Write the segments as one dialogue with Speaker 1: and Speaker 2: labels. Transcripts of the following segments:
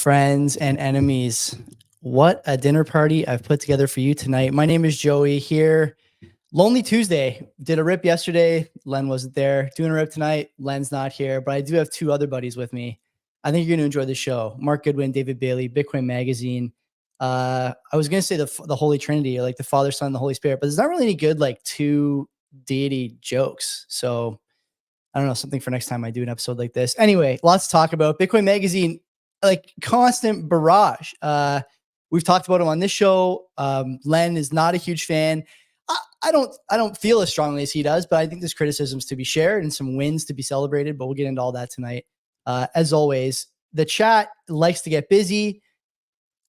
Speaker 1: friends and enemies. What a dinner party I've put together for you tonight. My name is Joey here. Lonely Tuesday. Did a rip yesterday. Len wasn't there. Doing a rip tonight. Len's not here, but I do have two other buddies with me. I think you're going to enjoy the show. Mark Goodwin, David Bailey, Bitcoin Magazine. I was going to say the Holy Trinity, like the Father, Son, and the Holy Spirit, but there's not really any good like two deity jokes. So I don't know, something for next time I do an episode like this. Anyway, lots to talk about. Bitcoin Magazine, like constant barrage. We've talked about him on this show. Len is not a huge fan. I don't feel as strongly as he does, but I think there's criticisms to be shared and some wins to be celebrated, but we'll get into all that tonight. As always, the chat likes to get busy.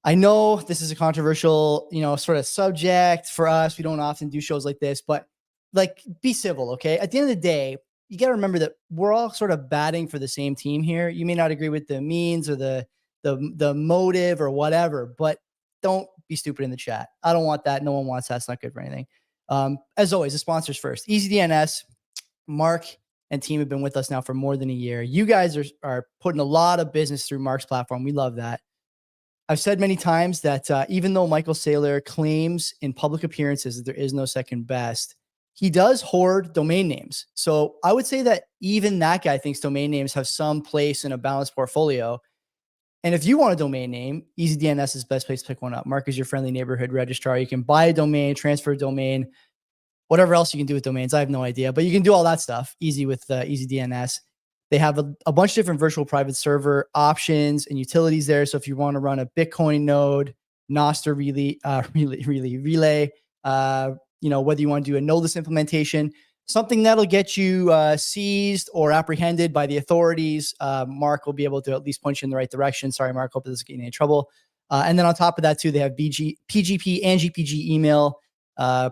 Speaker 1: I know this is a controversial, sort of subject for us. We don't often do shows like this, but like, be civil, okay? At the end of the day, you got to remember that we're all sort of batting for the same team here. You may not agree with the means or the motive or whatever, but don't be stupid in the chat. I don't want that. No one wants that. It's not good for anything. As always, the sponsors first. EasyDNS, Mark and team have been with us now for more than a year. You guys are putting a lot of business through Mark's platform. We love that. I've said many times that even though Michael Saylor claims in public appearances that there is no second best, he does hoard domain names. So I would say that even that guy thinks domain names have some place in a balanced portfolio. And if you want a domain name, EasyDNS is the best place to pick one up. Mark is your friendly neighborhood registrar. You can buy a domain, transfer a domain, whatever else you can do with domains. I have no idea, but you can do all that stuff easy with EasyDNS. They have a bunch of different virtual private server options and utilities there. So if you want to run a Bitcoin node, Nostr relay, whether you want to do a nodeless implementation, something that'll get you seized or apprehended by the authorities, Mark will be able to at least point you in the right direction. Sorry, Mark, hope this isn't getting any trouble. And then on top of that, too, they have PGP and GPG email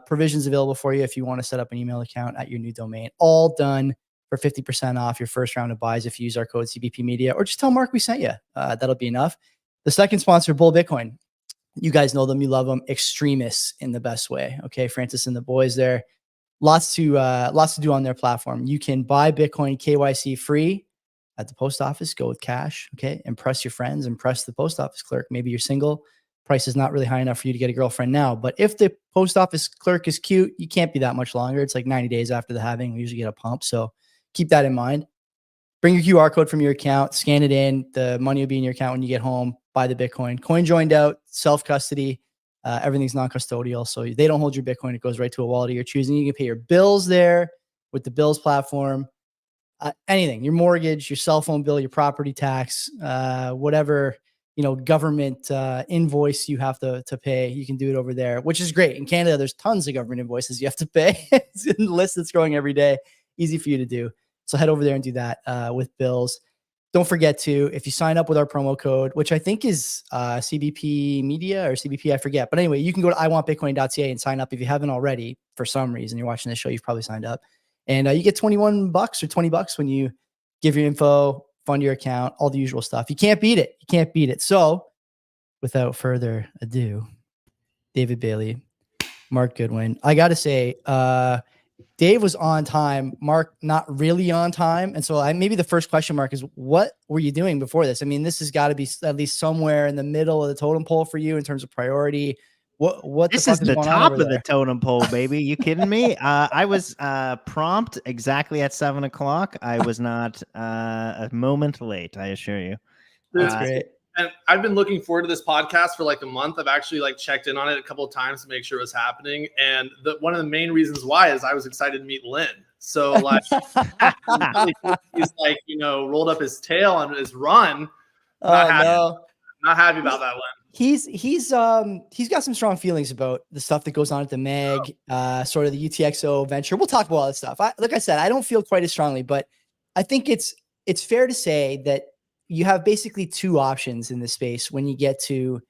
Speaker 1: provisions available for you if you want to set up an email account at your new domain. All done for 50% off your first round of buys if you use our code CBP Media, or just tell Mark we sent you. That'll be enough. The second sponsor, Bull Bitcoin. You guys know them. You love them. Extremists in the best way. Okay, Francis and the boys there. Lots to do on their platform. You can buy Bitcoin KYC free at the post office. Go with cash. Okay, impress your friends. Impress the post office clerk. Maybe you're single. Price is not really high enough for you to get a girlfriend now. But if the post office clerk is cute, you can't be that much longer. It's like 90 days after the halving. We usually get a pump. So keep that in mind. Bring your QR code from your account. Scan it in. The money will be in your account when you get home. Buy the Bitcoin. Coin joined out. Self-custody. Everything's non-custodial. So they don't hold your Bitcoin. It goes right to a wallet of your choosing. You can pay your bills there with the bills platform. Anything. Your mortgage, your cell phone bill, your property tax, whatever, government invoice you have to pay, you can do it over there, which is great. In Canada, there's tons of government invoices you have to pay. It's a list that's growing every day. Easy for you to do. So head over there and do that with bills. Don't forget to, if you sign up with our promo code, which I think is CBP Media or CBP, I forget. But anyway, you can go to iwantbitcoin.ca and sign up if you haven't already. For some reason, you're watching this show, you've probably signed up. And you get $21 or $20 when you give your info, fund your account, all the usual stuff. You can't beat it. You can't beat it. So without further ado, David Bailey, Mark Goodwin. I got to say, Dave was on time, Mark not really on time. And so maybe the first question mark is, what were you doing before this? I mean, this has got to be at least somewhere in the middle of the totem pole for you in terms of priority. What
Speaker 2: this
Speaker 1: the
Speaker 2: is the top of the totem pole, baby. You kidding me? I was prompt exactly at 7 o'clock. I was not a moment late, I assure you.
Speaker 1: That's great.
Speaker 3: And I've been looking forward to this podcast for like a month. I've actually checked in on it a couple of times to make sure it was happening. And one of the main reasons why is I was excited to meet Lynn. So he's rolled up his tail on his run. Not happy about that, Lynn.
Speaker 1: He's got some strong feelings about the stuff that goes on at the Mag, sort of the UTXO venture. We'll talk about all that stuff. Like I said, I don't feel quite as strongly, but I think it's fair to say that you have basically two options in this space when you get to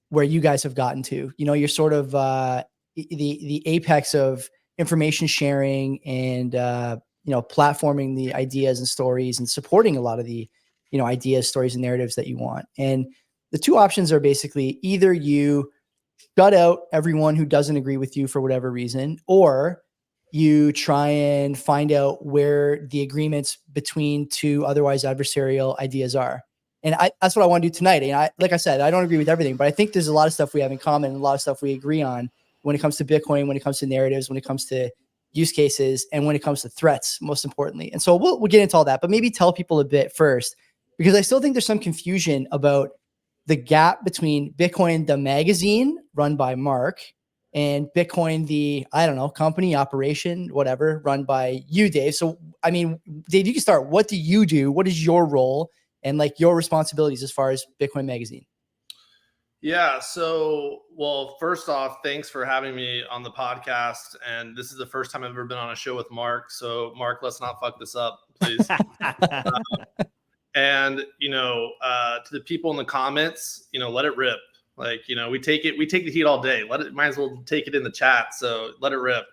Speaker 1: where you guys have gotten to. You're sort of the apex of information sharing and platforming the ideas and stories and supporting a lot of the ideas, stories, and narratives that you want. And the two options are basically either you shut out everyone who doesn't agree with you for whatever reason, or you try and find out where the agreements between two otherwise adversarial ideas are. And that's what I want to do tonight. And like I said, I don't agree with everything, but I think there's a lot of stuff we have in common and a lot of stuff we agree on when it comes to Bitcoin, when it comes to narratives, when it comes to use cases, and when it comes to threats, most importantly. And so we'll get into all that, but maybe tell people a bit first, because I still think there's some confusion about the gap between Bitcoin, the magazine run by Mark, and Bitcoin, the, I don't know, company, operation, whatever, run by you, Dave. So, I mean, Dave, you can start. What do you do? What is your role and like your responsibilities as far as Bitcoin Magazine?
Speaker 3: Yeah. So, well, first off, thanks for having me on the podcast. And this is the first time I've ever been on a show with Mark. So, Mark, let's not fuck this up, please. And, to the people in the comments, let it rip. Like, we take the heat all day. Might as well take it in the chat. So let it rip.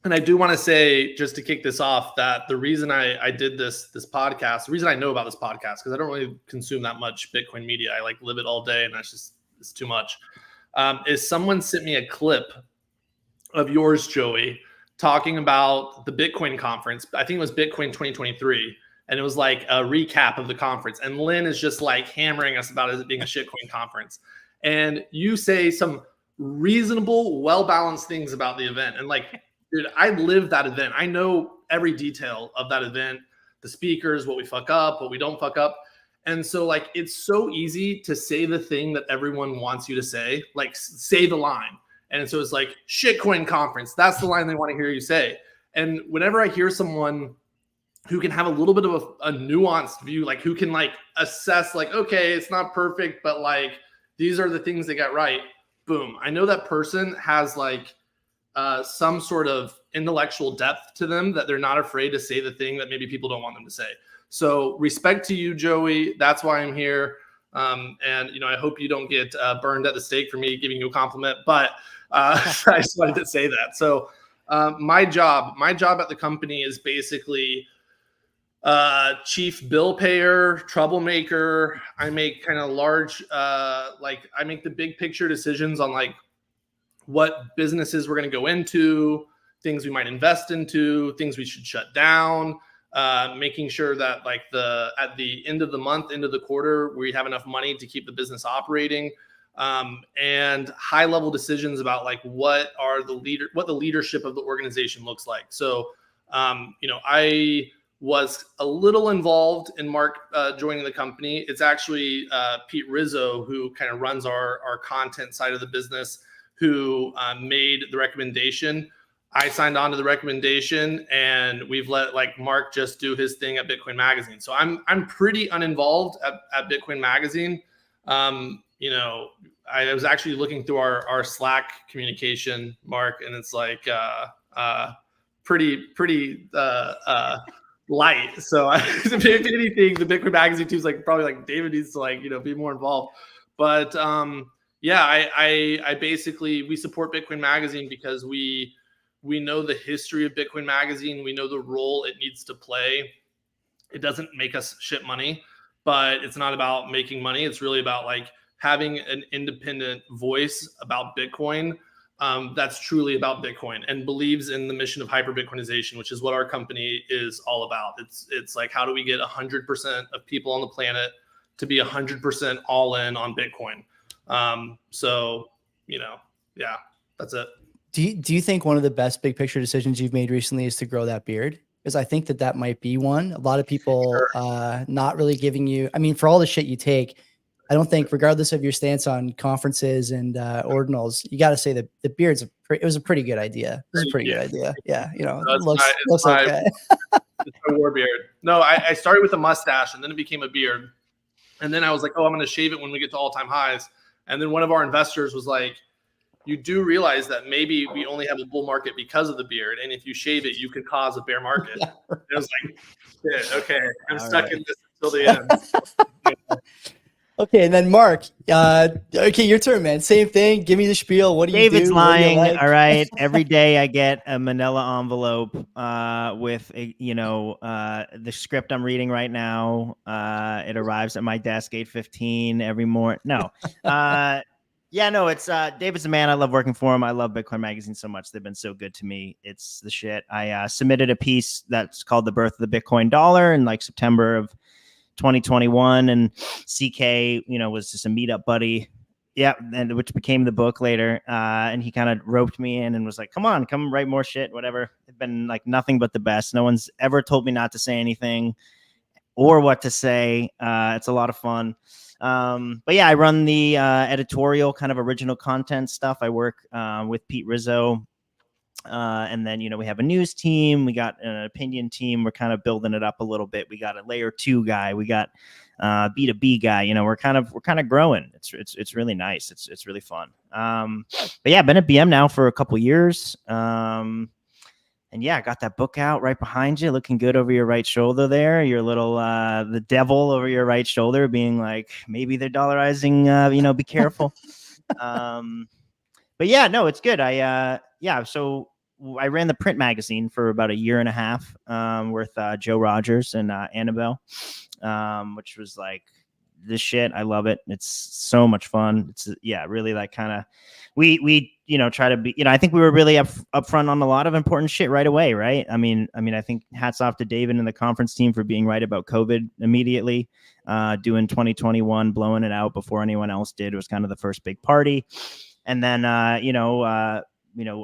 Speaker 3: And I do want to say, just to kick this off, that the reason I did this podcast, the reason I know about this podcast, because I don't really consume that much Bitcoin media. I live it all day, and it's too much. Is someone sent me a clip of yours, Joey, talking about the Bitcoin conference. I think it was Bitcoin 2023. And it was like a recap of the conference. And Lynn is just like hammering us about it being a shitcoin conference. And you say some reasonable, well-balanced things about the event. And dude, I lived that event. I know every detail of that event, the speakers, what we fuck up, what we don't fuck up. And so it's so easy to say the thing that everyone wants you to say, say the line. And so it's shitcoin conference. That's the line they want to hear you say. And whenever I hear someone who can have a little bit of a nuanced view, who can assess okay, it's not perfect, but these are the things they got right. Boom. I know that person has some sort of intellectual depth to them, that they're not afraid to say the thing that maybe people don't want them to say. So respect to you, Joey. That's why I'm here. And I hope you don't get burned at the stake for me giving you a compliment, but I just wanted to say that. So my job at the company is basically chief bill payer, troublemaker. I make kind of large, I make the big picture decisions on what businesses we're going to go into, things we might invest into, things we should shut down, making sure that at the end of the month, end of the quarter, we have enough money to keep the business operating, and high level decisions about what the leadership of the organization looks like. So, I was a little involved in Mark joining the company. It's actually Pete Rizzo, who kind of runs our content side of the business, who made the recommendation. I signed on to the recommendation, and we've let Mark just do his thing at Bitcoin Magazine. So I'm pretty uninvolved at Bitcoin Magazine. I was actually looking through our Slack communication, Mark, and it's pretty light. So if anything, the Bitcoin Magazine team's probably David needs to be more involved. But I basically, we support Bitcoin Magazine because we know the history of Bitcoin Magazine. We know the role it needs to play. It doesn't make us shit money, but it's not about making money. It's really about having an independent voice about Bitcoin. That's truly about Bitcoin and believes in the mission of hyper Bitcoinization, which is what our company is all about. It's how do we get 100% of people on the planet to be 100% all in on Bitcoin? Yeah, that's it.
Speaker 1: Do you think one of the best big picture decisions you've made recently is to grow that beard? Because I think that might be one. A lot of people not really giving you, for all the shit you take, I don't think, regardless of your stance on conferences and ordinals, you got to say that the beard's it was a pretty good idea. It was a pretty good idea. Yeah, it looks okay.
Speaker 3: It's my war beard. No, I started with a mustache, and then it became a beard, and then I was I'm going to shave it when we get to all-time highs. And then one of our investors was you do realize that maybe we only have a bull market because of the beard, and if you shave it, you could cause a bear market. Yeah, right. It was shit, okay, I'm stuck in this until the end. Yeah.
Speaker 1: Okay, and then Mark, okay, your turn, man. Same thing. Give me the spiel. What do you do?
Speaker 2: David's lying. All right. Every day I get a manila envelope with the script I'm reading right now. It arrives at my desk 8:15 every morning. No. It's David's a man. I love working for him. I love Bitcoin Magazine so much. They've been so good to me. It's the shit. I submitted a piece that's called The Birth of the Bitcoin Dollar in September of 2021, and CK, was just a meetup buddy. Yeah, and which became the book later. And he kind of roped me in and was like, come write more shit, whatever. It's been like nothing but the best. No one's ever told me not to say anything or what to say. It's a lot of fun. But yeah, I run the editorial kind of original content stuff. I work with Pete Rizzo. And then, we have a news team. We got an opinion team. We're kind of building it up a little bit. We got a layer 2 guy. We got B2B guy. We're kind of growing. It's really nice. It's really fun. But yeah, I've been at BM now for a couple years. And yeah, I got that book out right behind you, looking good over your right shoulder there. Your little, the devil over your right shoulder being like, maybe they're dollarizing, be careful. But yeah, no, it's good. So I ran the print magazine for about a year and a half with Joe Rogers and Annabelle, which was like this shit. I love it. It's so much fun. It's really like kind of, we try to be, I think we were really upfront on a lot of important shit right away. Right. I mean, I think hats off to David and the conference team for being right about COVID immediately, doing 2021, blowing it out before anyone else did. It was kind of the first big party. And then,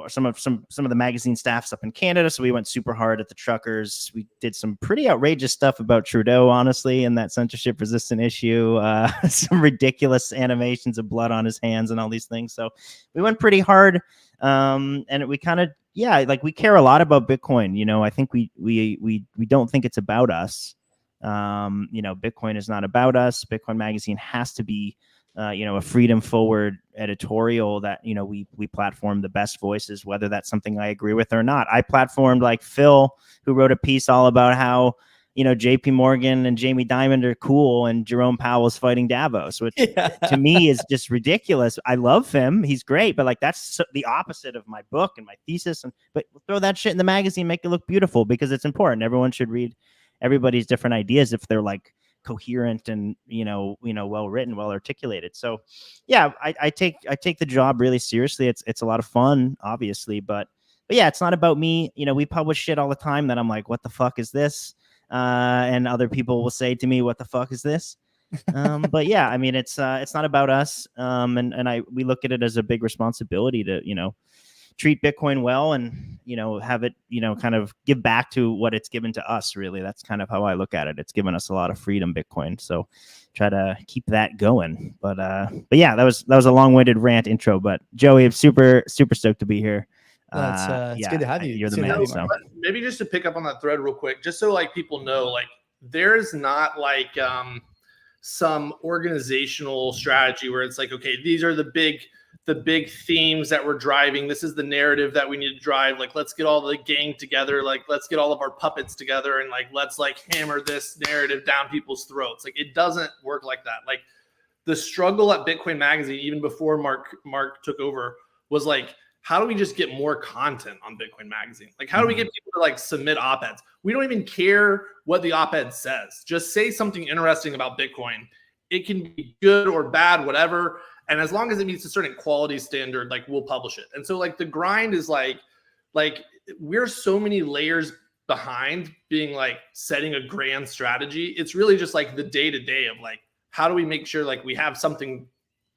Speaker 2: some of the magazine staffs up in Canada. So we went super hard at the truckers. We did some pretty outrageous stuff about Trudeau, honestly, and that censorship resistant issue, some ridiculous animations of blood on his hands and all these things. So we went pretty hard. And we kind of, we care a lot about Bitcoin. I think we don't think it's about us. Bitcoin is not about us. Bitcoin Magazine has to be, a freedom forward editorial that, we platform the best voices, whether that's something I agree with or not. I platformed like Phil, who wrote a piece all about how, JP Morgan and Jamie Dimon are cool and Jerome Powell's fighting Davos, which to me is just ridiculous. I love him. He's great. But like, that's the opposite of my book and my thesis. But throw that shit in the magazine, make it look beautiful because it's important. Everyone should read everybody's different ideas if they're like coherent and well written, well articulated. So yeah, I take the job really seriously. It's a lot of fun, obviously, but yeah, it's not about me. We publish shit all the time that I'm like, what the fuck is this? And other people will say to me, what the fuck is this? But yeah, I mean, it's not about us. And we look at it as a big responsibility to treat Bitcoin well and have it kind of give back to what it's given to us. Really, that's kind of how I look at it. It's given us a lot of freedom, Bitcoin, so try to keep that going. But yeah, that was a long-winded rant intro, but Joey, I'm super stoked to be here.
Speaker 1: It's good to have you.
Speaker 2: You're the man. So
Speaker 3: maybe just to pick up on that thread real quick, just so like people know, like there's not like some organizational strategy where it's like, okay, these are the big themes that we're driving. This is the narrative that we need to drive. Like, let's get all the gang together. Like, let's get all of our puppets together and like, let's like hammer this narrative down people's throats. Like, it doesn't work like that. Like, the struggle at Bitcoin Magazine, even before Mark took over, was like, how do we just get more content on Bitcoin Magazine? Like, how do we get people to like submit op-eds? We don't even care what the op-ed says. Just say something interesting about Bitcoin. It can be good or bad, whatever. And as long as it meets a certain quality standard, like we'll publish it. And so like the grind is like we're so many layers behind being like setting a grand strategy. It's really just like the day to day of like, how do we make sure like we have something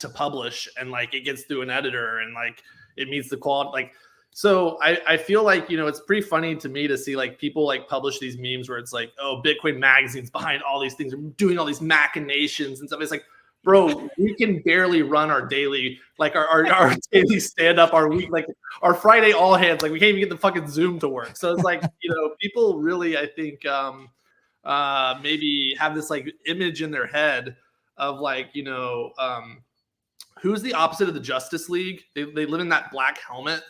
Speaker 3: to publish and like it gets through an editor and like it meets the quality. Like, so I feel like, it's pretty funny to me to see like people like publish these memes where it's like, oh, Bitcoin Magazine's behind all these things, doing all these machinations and stuff. It's like, bro, we can barely run our daily, like our daily stand up, our week, like our Friday all hands, like we can't even get the fucking Zoom to work. So it's like, people really, I think, maybe have this like image in their head of like, who's the opposite of the Justice League? They live in that black helmet.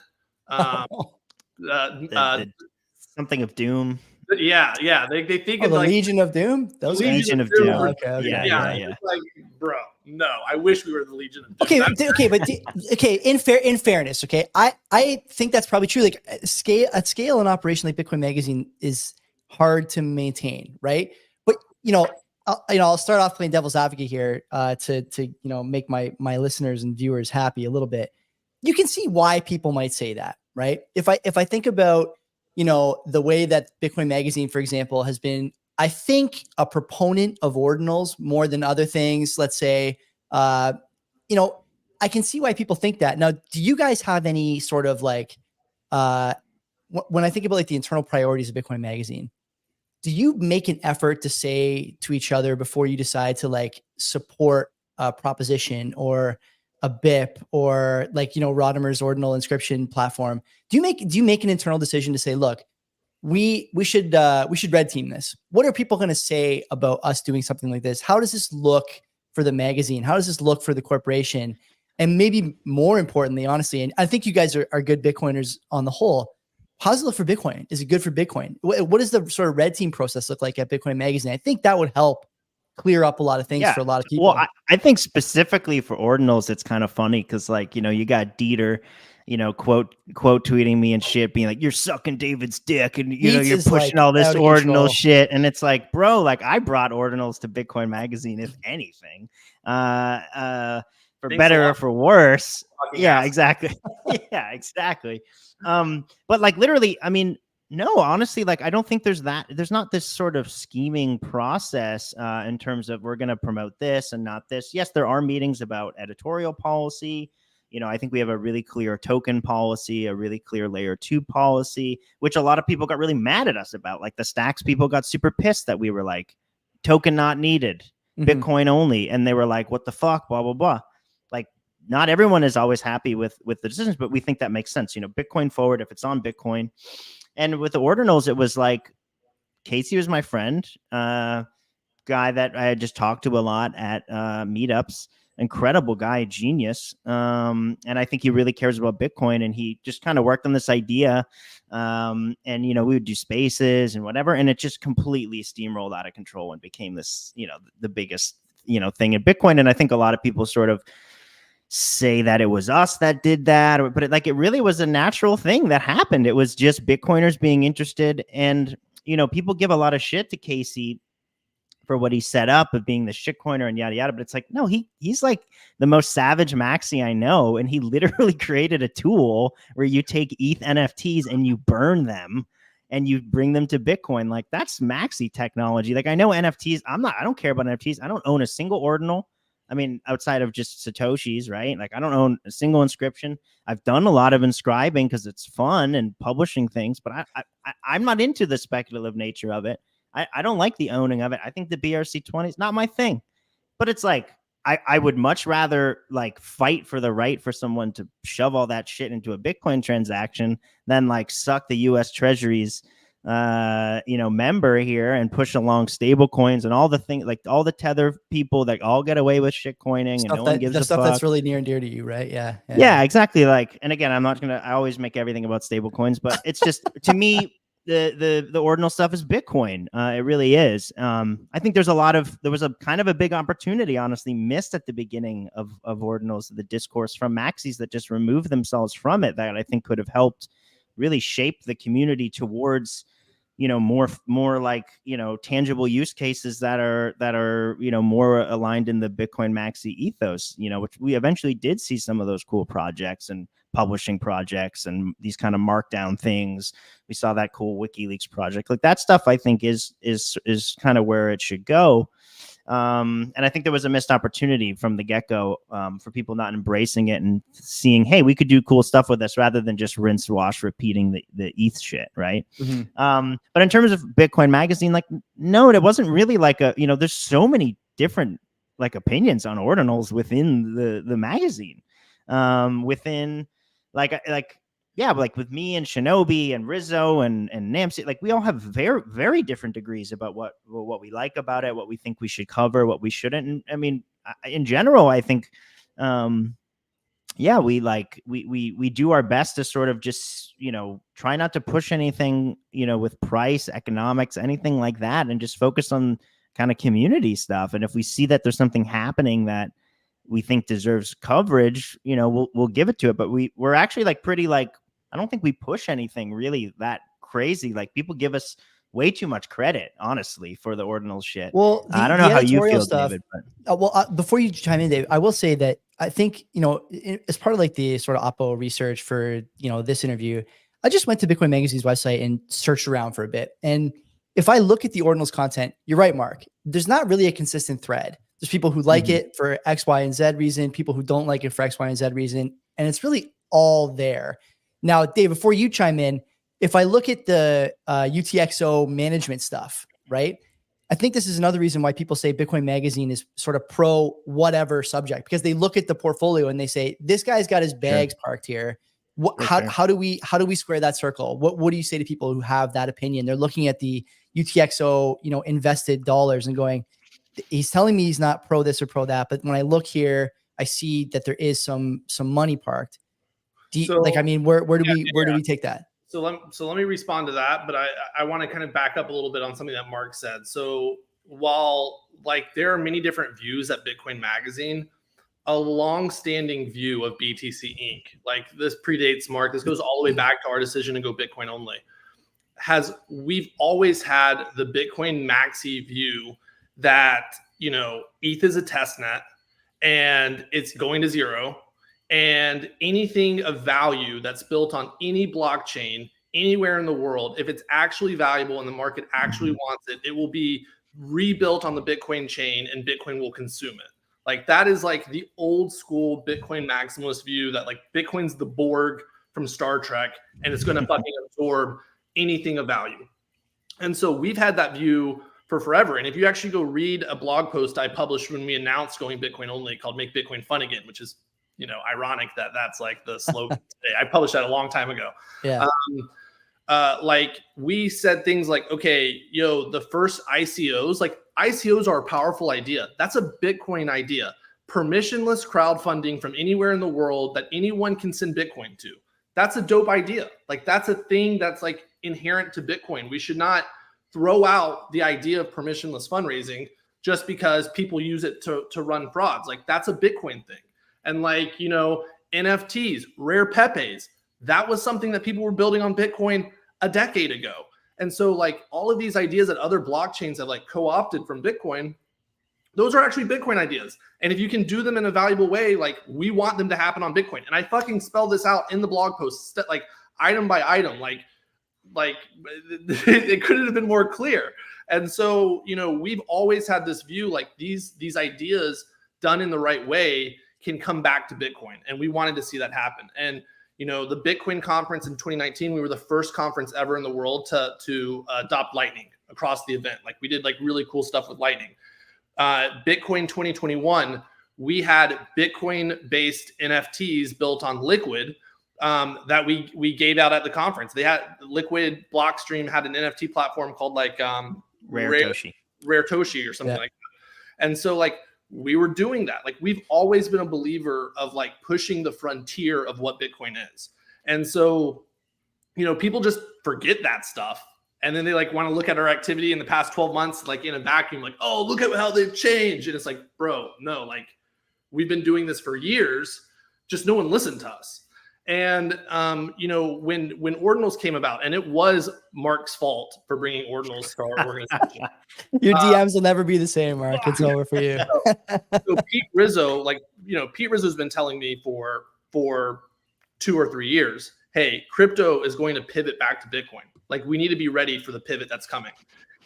Speaker 2: Something of Doom.
Speaker 3: Yeah. They think
Speaker 1: the
Speaker 3: like
Speaker 1: Legion of Doom. Those
Speaker 2: Legion of Doom.
Speaker 1: Okay.
Speaker 2: Yeah.
Speaker 3: Like, bro, no. I wish we were the Legion of Doom.
Speaker 1: Okay. In fairness, okay, I think that's probably true. Like at scale, an operation like Bitcoin Magazine is hard to maintain, right? But I'll start off playing devil's advocate here to make my listeners and viewers happy a little bit. You can see why people might say that, right? If I think about the way that Bitcoin Magazine, for example, has been I think a proponent of ordinals more than other things, let's say, you know, I can see why people think that. Now, do you guys have any sort of like, when I think about like the internal priorities of Bitcoin Magazine, do you make an effort to say to each other before you decide to like support a proposition or a BIP or like, you know, Rodimer's ordinal inscription platform? Do you make an internal decision to say, look, we should red team this? What are people going to say about us doing something like this? How does this look for the magazine? How does this look for the corporation? And maybe more importantly, honestly, and I think you guys are good Bitcoiners on the whole. How does it look for Bitcoin? Is it good for Bitcoin? What does the sort of red team process look like at Bitcoin Magazine? I think that would help clear up a lot of things for a lot of people.
Speaker 2: Well, I think specifically for ordinals, it's kind of funny because, like, you know, you got Dieter, you know, quote tweeting me and shit, being like, "You're sucking David's dick," and you know, you're pushing like all this ordinal shit, and it's like, bro, like I brought ordinals to Bitcoin Magazine, if anything, for better or for worse. Yeah, exactly. Yeah, exactly. But like literally, I mean, no, honestly, like I don't think there's not this sort of scheming process in terms of we're going to promote this and not this. Yes, there are meetings about editorial policy. You know, I think we have a really clear token policy, a really clear layer 2 policy, which a lot of people got really mad at us about. Like the Stacks people got super pissed that we were like, token not needed, Bitcoin only. And they were like, what the fuck, blah, blah, blah. Like, not everyone is always happy with the decisions, but we think that makes sense. You know, Bitcoin forward, if it's on Bitcoin. And with the ordinals, it was like, Casey was my friend, guy that I had just talked to a lot at meetups. Incredible guy, genius. And I think he really cares about Bitcoin, and he just kind of worked on this idea. And, you know, we would do spaces and whatever, and it just completely steamrolled out of control and became this, you know, the biggest, you know, thing in Bitcoin. And I think a lot of people sort of say that it was us that did that, but it really was a natural thing that happened. It was just Bitcoiners being interested. And, you know, people give a lot of shit to Casey for what he set up of being the shitcoiner and yada yada, but it's like, no, he's like the most savage maxi I know, and he literally created a tool where you take ETH NFTs and you burn them and you bring them to Bitcoin. Like, that's maxi technology. Like, I know NFTs, I don't care about NFTs. I don't own a single ordinal. I mean, outside of just Satoshis, right? Like, I don't own a single inscription. I've done a lot of inscribing because it's fun and publishing things, but I'm not into the speculative nature of it. I don't like the owning of it. I think the BRC20 is not my thing, but it's like, I would much rather like fight for the right for someone to shove all that shit into a Bitcoin transaction than like suck the US Treasury's, you know, member here and push along stable coins and all the things, like all the Tether people that all get away with shit coining and no one gives a fuck.
Speaker 1: That's really near and dear to you, right?
Speaker 2: Yeah, exactly. Like, and again, I always make everything about stable coins, but it's just, to me, the ordinal stuff is Bitcoin. It really is. I think there was a kind of a big opportunity, honestly, missed at the beginning of ordinals, the discourse from maxis that just removed themselves from it, that I think could have helped really shape the community towards, you know, more like, you know, tangible use cases that are, you know, more aligned in the Bitcoin maxi ethos, you know, which we eventually did see some of those cool projects and publishing projects and these kind of markdown things. We saw that cool WikiLeaks project. Like, that stuff I think is kind of where it should go. And I think there was a missed opportunity from the get-go for people not embracing it and seeing, hey, we could do cool stuff with this rather than just rinse, wash, repeating the ETH shit, right? But in terms of Bitcoin Magazine, like, no, it wasn't really like a, you know, there's so many different like opinions on ordinals within the magazine. Within yeah, like with me and Shinobi and Rizzo and Namsi, like we all have very, very different degrees about what we like about it, what we think we should cover, what we shouldn't. And I mean, in general, I think, yeah, we do our best to sort of just, you know, try not to push anything, you know, with price, economics, anything like that, and just focus on kind of community stuff. And if we see that there's something happening that we think deserves coverage, you know, we'll give it to it. But we're actually like pretty, like, I don't think we push anything really that crazy. Like, people give us way too much credit, honestly, for the ordinal shit.
Speaker 1: Well,
Speaker 2: I don't know how you feel, stuff, David. But
Speaker 1: before you chime in, Dave, I will say that I think, you know, as part of like the sort of Oppo research for, you know, this interview, I just went to Bitcoin Magazine's website and searched around for a bit. And if I look at the ordinals content, you're right, Mark, there's not really a consistent thread. There's people who like it for X, Y, and Z reason, people who don't like it for X, Y, and Z reason. And it's really all there. Now, Dave, before you chime in, if I look at the UTXO management stuff, right? I think this is another reason why people say Bitcoin Magazine is sort of pro whatever subject, because they look at the portfolio and they say, this guy's got his bags parked here. How do we square that circle? What do you say to people who have that opinion? They're looking at the UTXO, invested dollars and going, he's telling me he's not pro this or pro that, but when I look here, I see that there is some money parked. Where do we take that?
Speaker 3: So let me respond to that, but I want to kind of back up a little bit on something that Mark said. So while there are many different views at Bitcoin Magazine, a long-standing view of BTC Inc., this predates Mark, this goes all the way back to our decision to go Bitcoin only, we've always had the Bitcoin maxi view that, ETH is a test net and it's going to zero. And anything of value that's built on any blockchain anywhere in the world, if it's actually valuable and the market actually wants it, it will be rebuilt on the Bitcoin chain and Bitcoin will consume it. That is the old school Bitcoin maximalist view that Bitcoin's the Borg from Star Trek and it's going to fucking absorb anything of value. And so we've had that view for forever. And if you actually go read a blog post I published when we announced going Bitcoin only called Make Bitcoin Fun Again, which is, ironic that that's the slogan today. I published that a long time ago.
Speaker 1: Yeah.
Speaker 3: We said things okay, the first ICOs, ICOs are a powerful idea. That's a Bitcoin idea. Permissionless crowdfunding from anywhere in the world that anyone can send Bitcoin to. That's a dope idea. That's a thing that's inherent to Bitcoin. We should not throw out the idea of permissionless fundraising just because people use it to run frauds. That's a Bitcoin thing. And NFTs, rare Pepes, that was something that people were building on Bitcoin a decade ago. And so all of these ideas that other blockchains have co-opted from Bitcoin, those are actually Bitcoin ideas. And if you can do them in a valuable way, we want them to happen on Bitcoin. And I fucking spelled this out in the blog post, item by item, it couldn't have been more clear. And so, we've always had this view, these ideas done in the right way can come back to Bitcoin. And we wanted to see that happen. And, the Bitcoin conference in 2019, we were the first conference ever in the world to adopt Lightning across the event. We did really cool stuff with Lightning. Bitcoin 2021, we had Bitcoin-based NFTs built on Liquid that we gave out at the conference. They had Liquid Blockstream had an NFT platform called
Speaker 2: Rare Toshi
Speaker 3: or something like that. And so we were doing that. We've always been a believer of pushing the frontier of what Bitcoin is. And so, people just forget that stuff. And then they want to look at our activity in the past 12 months, in a vacuum, oh, look at how they've changed. And it's bro, no, we've been doing this for years, just no one listened to us. And, when Ordinals came about, and it was Mark's fault for bringing Ordinals to our organization.
Speaker 1: Your DMs will never be the same, Mark. It's over for you.
Speaker 3: So Pete Rizzo, Pete Rizzo's been telling me for 2 or 3 years, hey, crypto is going to pivot back to Bitcoin. We need to be ready for the pivot that's coming.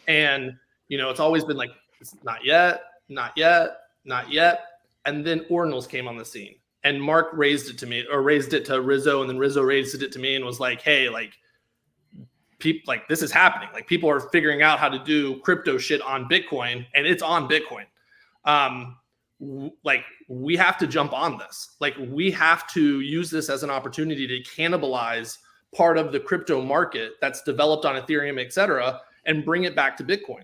Speaker 3: And, it's always been it's not yet. And then Ordinals came on the scene. And Mark raised it to Rizzo, and then Rizzo raised it to me and was hey, people this is happening. People are figuring out how to do crypto shit on Bitcoin, and it's on Bitcoin. We have to jump on this. We have to use this as an opportunity to cannibalize part of the crypto market that's developed on Ethereum, et cetera, and bring it back to Bitcoin.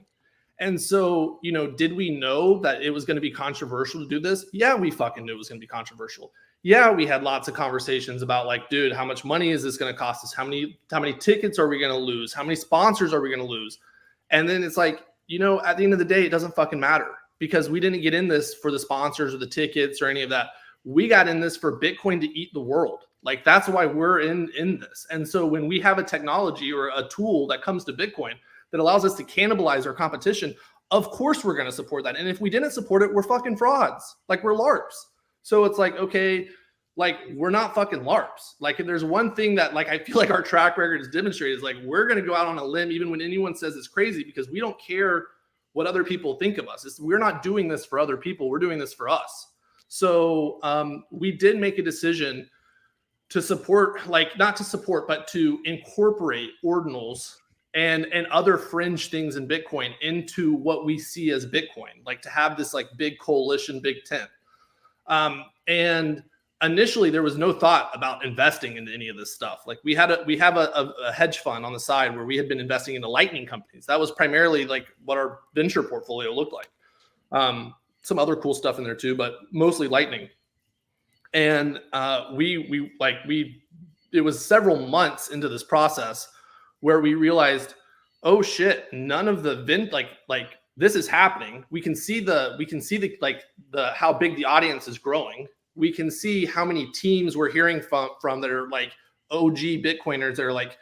Speaker 3: And so, did we know that it was going to be controversial to do this? Yeah, we fucking knew it was going to be controversial. Yeah, we had lots of conversations about dude, how much money is this going to cost us? How many tickets are we going to lose? How many sponsors are we going to lose? And then it's at the end of the day, it doesn't fucking matter because we didn't get in this for the sponsors or the tickets or any of that. We got in this for Bitcoin to eat the world. That's why we're in this. And so when we have a technology or a tool that comes to Bitcoin that allows us to cannibalize our competition, of course we're going to support that. And if we didn't support it, we're fucking frauds. We're LARPs. So it's okay, like, we're not fucking LARPs. Like, if there's one thing that, like, I feel like our track record has demonstrated is, like, we're going to go out on a limb even when anyone says it's crazy, because we don't care what other people think of us. We're not doing this for other people. We're doing this for us. So we did make a decision to support, like, not to support, but to incorporate ordinals and other fringe things in Bitcoin into what we see as Bitcoin, like to have this like big coalition, big tent. And initially there was no thought about investing into any of this stuff. Like we have a hedge fund on the side where we had been investing into Lightning companies. That was primarily like what our venture portfolio looked like. Some other cool stuff in there too, but mostly Lightning. And it was several months into this process where we realized, oh shit, none of the like this is happening. We can see the how big the audience is growing. We can see how many teams we're hearing from that are like OG Bitcoiners that are like,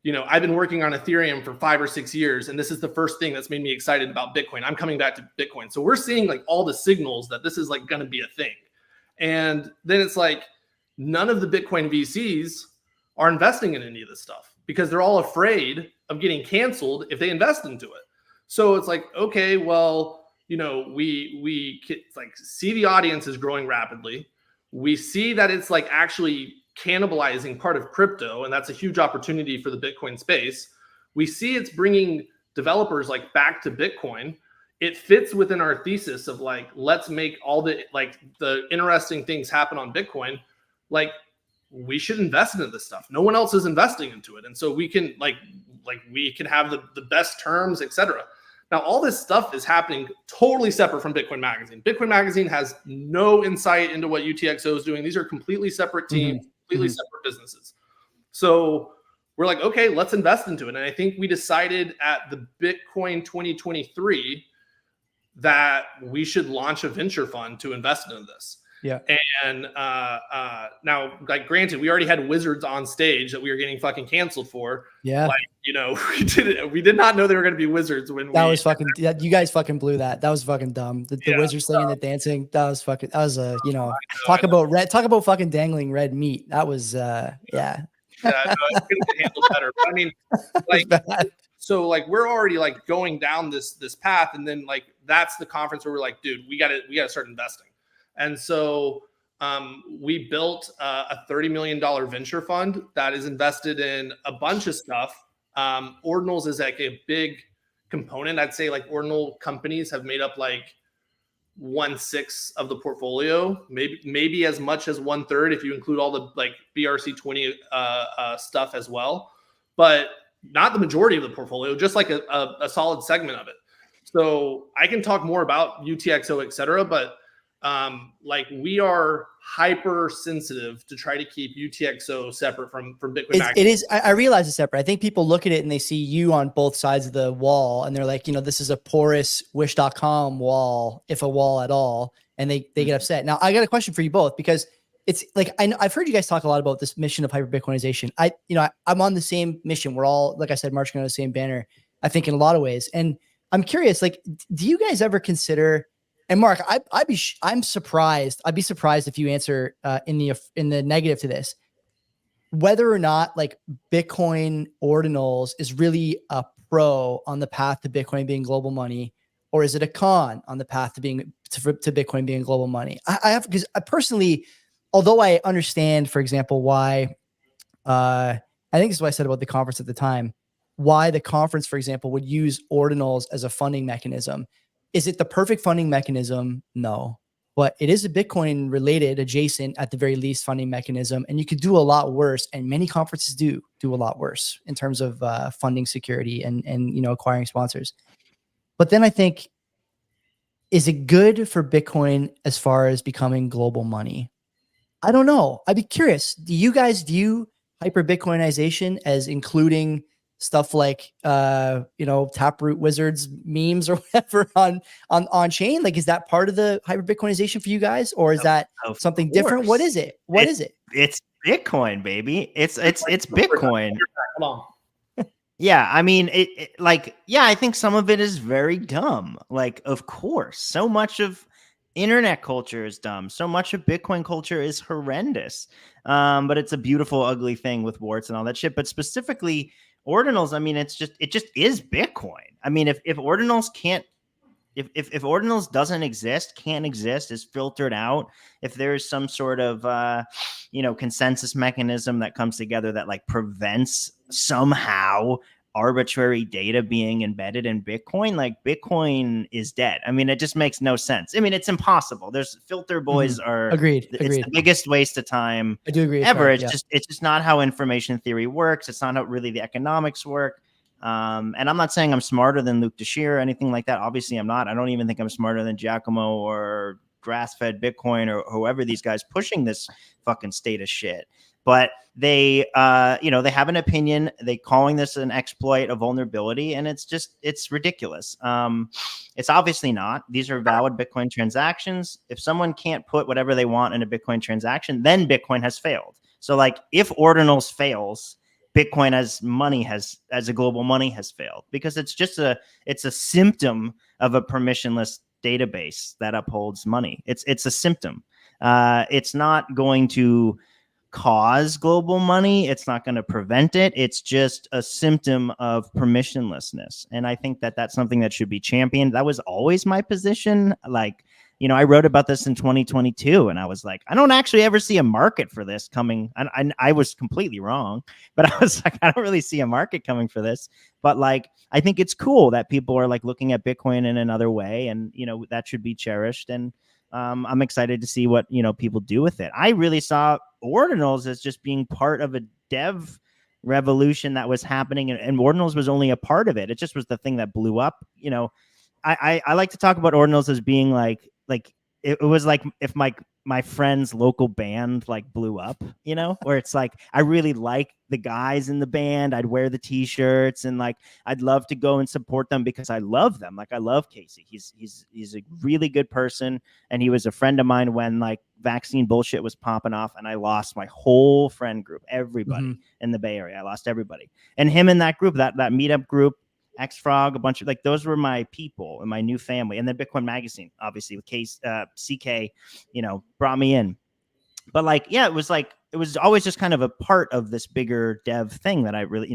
Speaker 3: you know, I've been working on Ethereum for 5 or 6 years, and this is the first thing that's made me excited about Bitcoin. I'm coming back to Bitcoin. So we're seeing like all the signals that this is like going to be a thing. And then it's like none of the Bitcoin VCs are investing in any of this stuff because they're all afraid of getting canceled if they invest into it. So it's like, okay, well, you know, we like see the audience is growing rapidly. We see that it's like actually cannibalizing part of crypto, and that's a huge opportunity for the Bitcoin space. We see it's bringing developers like back to Bitcoin. It fits within our thesis of like, let's make all the interesting things happen on Bitcoin. Like, we should invest into this stuff. No one else is investing into it. And so we can we can have the best terms, etc. Now, all this stuff is happening totally separate from Bitcoin Magazine. Bitcoin Magazine has no insight into what UTXO is doing. These are completely separate teams, completely separate businesses. So we're like, okay, let's invest into it. And I think we decided at the Bitcoin 2023 that we should launch a venture fund to invest into this.
Speaker 1: Yeah.
Speaker 3: And now, like, granted, we already had Wizards on stage that we were getting fucking canceled for.
Speaker 1: Yeah.
Speaker 3: Like, you know, we did not know they were going to be Wizards when
Speaker 1: was fucking, you guys fucking blew that. That was fucking dumb. The Wizards thing and the dancing, that was you know, talk about fucking dangling red meat. That was, yeah.
Speaker 3: Yeah, no, it could have been handled better. But I mean, like, so like we're already like going down this path, and then like that's the conference where we're like, dude, we gotta start investing. And so we built a $30 million venture fund that is invested in a bunch of stuff. Ordinals is like a big component. I'd say like ordinal companies have made up like 1/6 of the portfolio, maybe as much as 1/3 if you include all the like BRC20 stuff as well, but not the majority of the portfolio, just like a solid segment of it. So I can talk more about UTXO, et cetera, but like we are hyper sensitive to try to keep UTXO separate from Bitcoin Magazine.
Speaker 1: It is. I realize it's separate. I think people look at it and they see you on both sides of the wall, and they're like, you know, this is a porous wish.com wall, if a wall at all, and they get upset. Now, I got a question for you both, because it's like I've heard you guys talk a lot about this mission of hyper Bitcoinization. I'm on the same mission. We're all, like I said, marching on the same banner, I think, in a lot of ways. And I'm curious, like, do you guys ever consider? And Mark, I'm surprised. I'd be surprised if you answer in the negative to this, whether or not like Bitcoin ordinals is really a pro on the path to Bitcoin being global money, or is it a con on the path to Bitcoin being global money? Because I personally, although I understand, for example, why I think this is what I said about the conference at the time, why the conference, for example, would use ordinals as a funding mechanism. Is it the perfect funding mechanism? No, but it is a Bitcoin related, adjacent, at the very least, funding mechanism. And you could do a lot worse. And many conferences do a lot worse in terms of funding security and, you know, acquiring sponsors. But then I think, is it good for Bitcoin as far as becoming global money? I don't know. I'd be curious. Do you guys view hyper Bitcoinization as including stuff like you know, Taproot Wizards memes or whatever on chain? Like, is that part of the hyper Bitcoinization for you guys, or is that something different? What is it? What is it?
Speaker 2: It's Bitcoin, baby. It's Bitcoin.
Speaker 3: Hold on.
Speaker 2: Yeah, I mean, I think some of it is very dumb. Like, of course, so much of internet culture is dumb. So much of Bitcoin culture is horrendous. But it's a beautiful, ugly thing with warts and all that shit. But specifically ordinals, I mean, it just is Bitcoin. I mean, if ordinals can't, if ordinals doesn't exist, can't exist, is filtered out, if there is some sort of consensus mechanism that comes together that like prevents somehow arbitrary data being embedded in Bitcoin, like Bitcoin is dead. I mean, it just makes no sense. I mean, it's impossible. There's filter boys are
Speaker 1: Agreed.
Speaker 2: It's the biggest waste of time
Speaker 1: I do agree.
Speaker 2: ever.
Speaker 1: Right,
Speaker 2: It's just not how information theory works. It's not how really the economics work. And I'm not saying I'm smarter than Luke Deshire or anything like that. Obviously, I'm not. I don't even think I'm smarter than Giacomo or Grass-Fed Bitcoin or whoever these guys pushing this fucking state of shit. But they, they have an opinion. They calling this an exploit, a vulnerability, and it's ridiculous. It's obviously not. These are valid Bitcoin transactions. If someone can't put whatever they want in a Bitcoin transaction, then Bitcoin has failed. So, like, if ordinals fails, Bitcoin as a global money has failed, because it's a symptom of a permissionless database that upholds money. It's a symptom. It's not going to cause global money. It's not going to prevent it. It's just a symptom of permissionlessness. And I think that that's something that should be championed. That was always my position. Like, I wrote about this in 2022, and I was like, I don't actually ever see a market for this coming. And I was completely wrong, but I was like, I don't really see a market coming for this. But like, I think it's cool that people are like looking at Bitcoin in another way, and that should be cherished. And I'm excited to see what people do with it. I really saw ordinals as just being part of a dev revolution that was happening, and ordinals was only a part of it. It just was the thing that blew up. I like to talk about ordinals as being like it was like if my friend's local band like blew up, where it's like I really like the guys in the band. I'd wear the t-shirts and like I'd love to go and support them because I love them. Like I love Casey. He's a really good person, and he was a friend of mine when like vaccine bullshit was popping off, and I lost my whole friend group, everybody in the Bay Area. I lost everybody, and him in that group, that meetup group. X-Frog, a bunch of like those were my people and my new family. And then Bitcoin Magazine, obviously, with CK, brought me in. But like, yeah, it was always just kind of a part of this bigger dev thing that I really,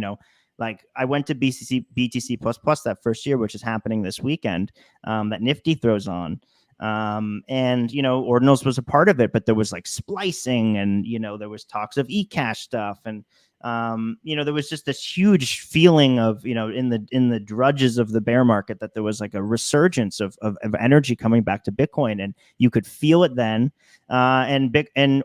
Speaker 2: like I went to BTC++ that first year, which is happening this weekend, that Nifty throws on. And ordinals was a part of it, but there was like splicing, and there was talks of eCash stuff, and there was just this huge feeling of in the drudges of the bear market that there was like a resurgence of energy coming back to Bitcoin, and you could feel it then. And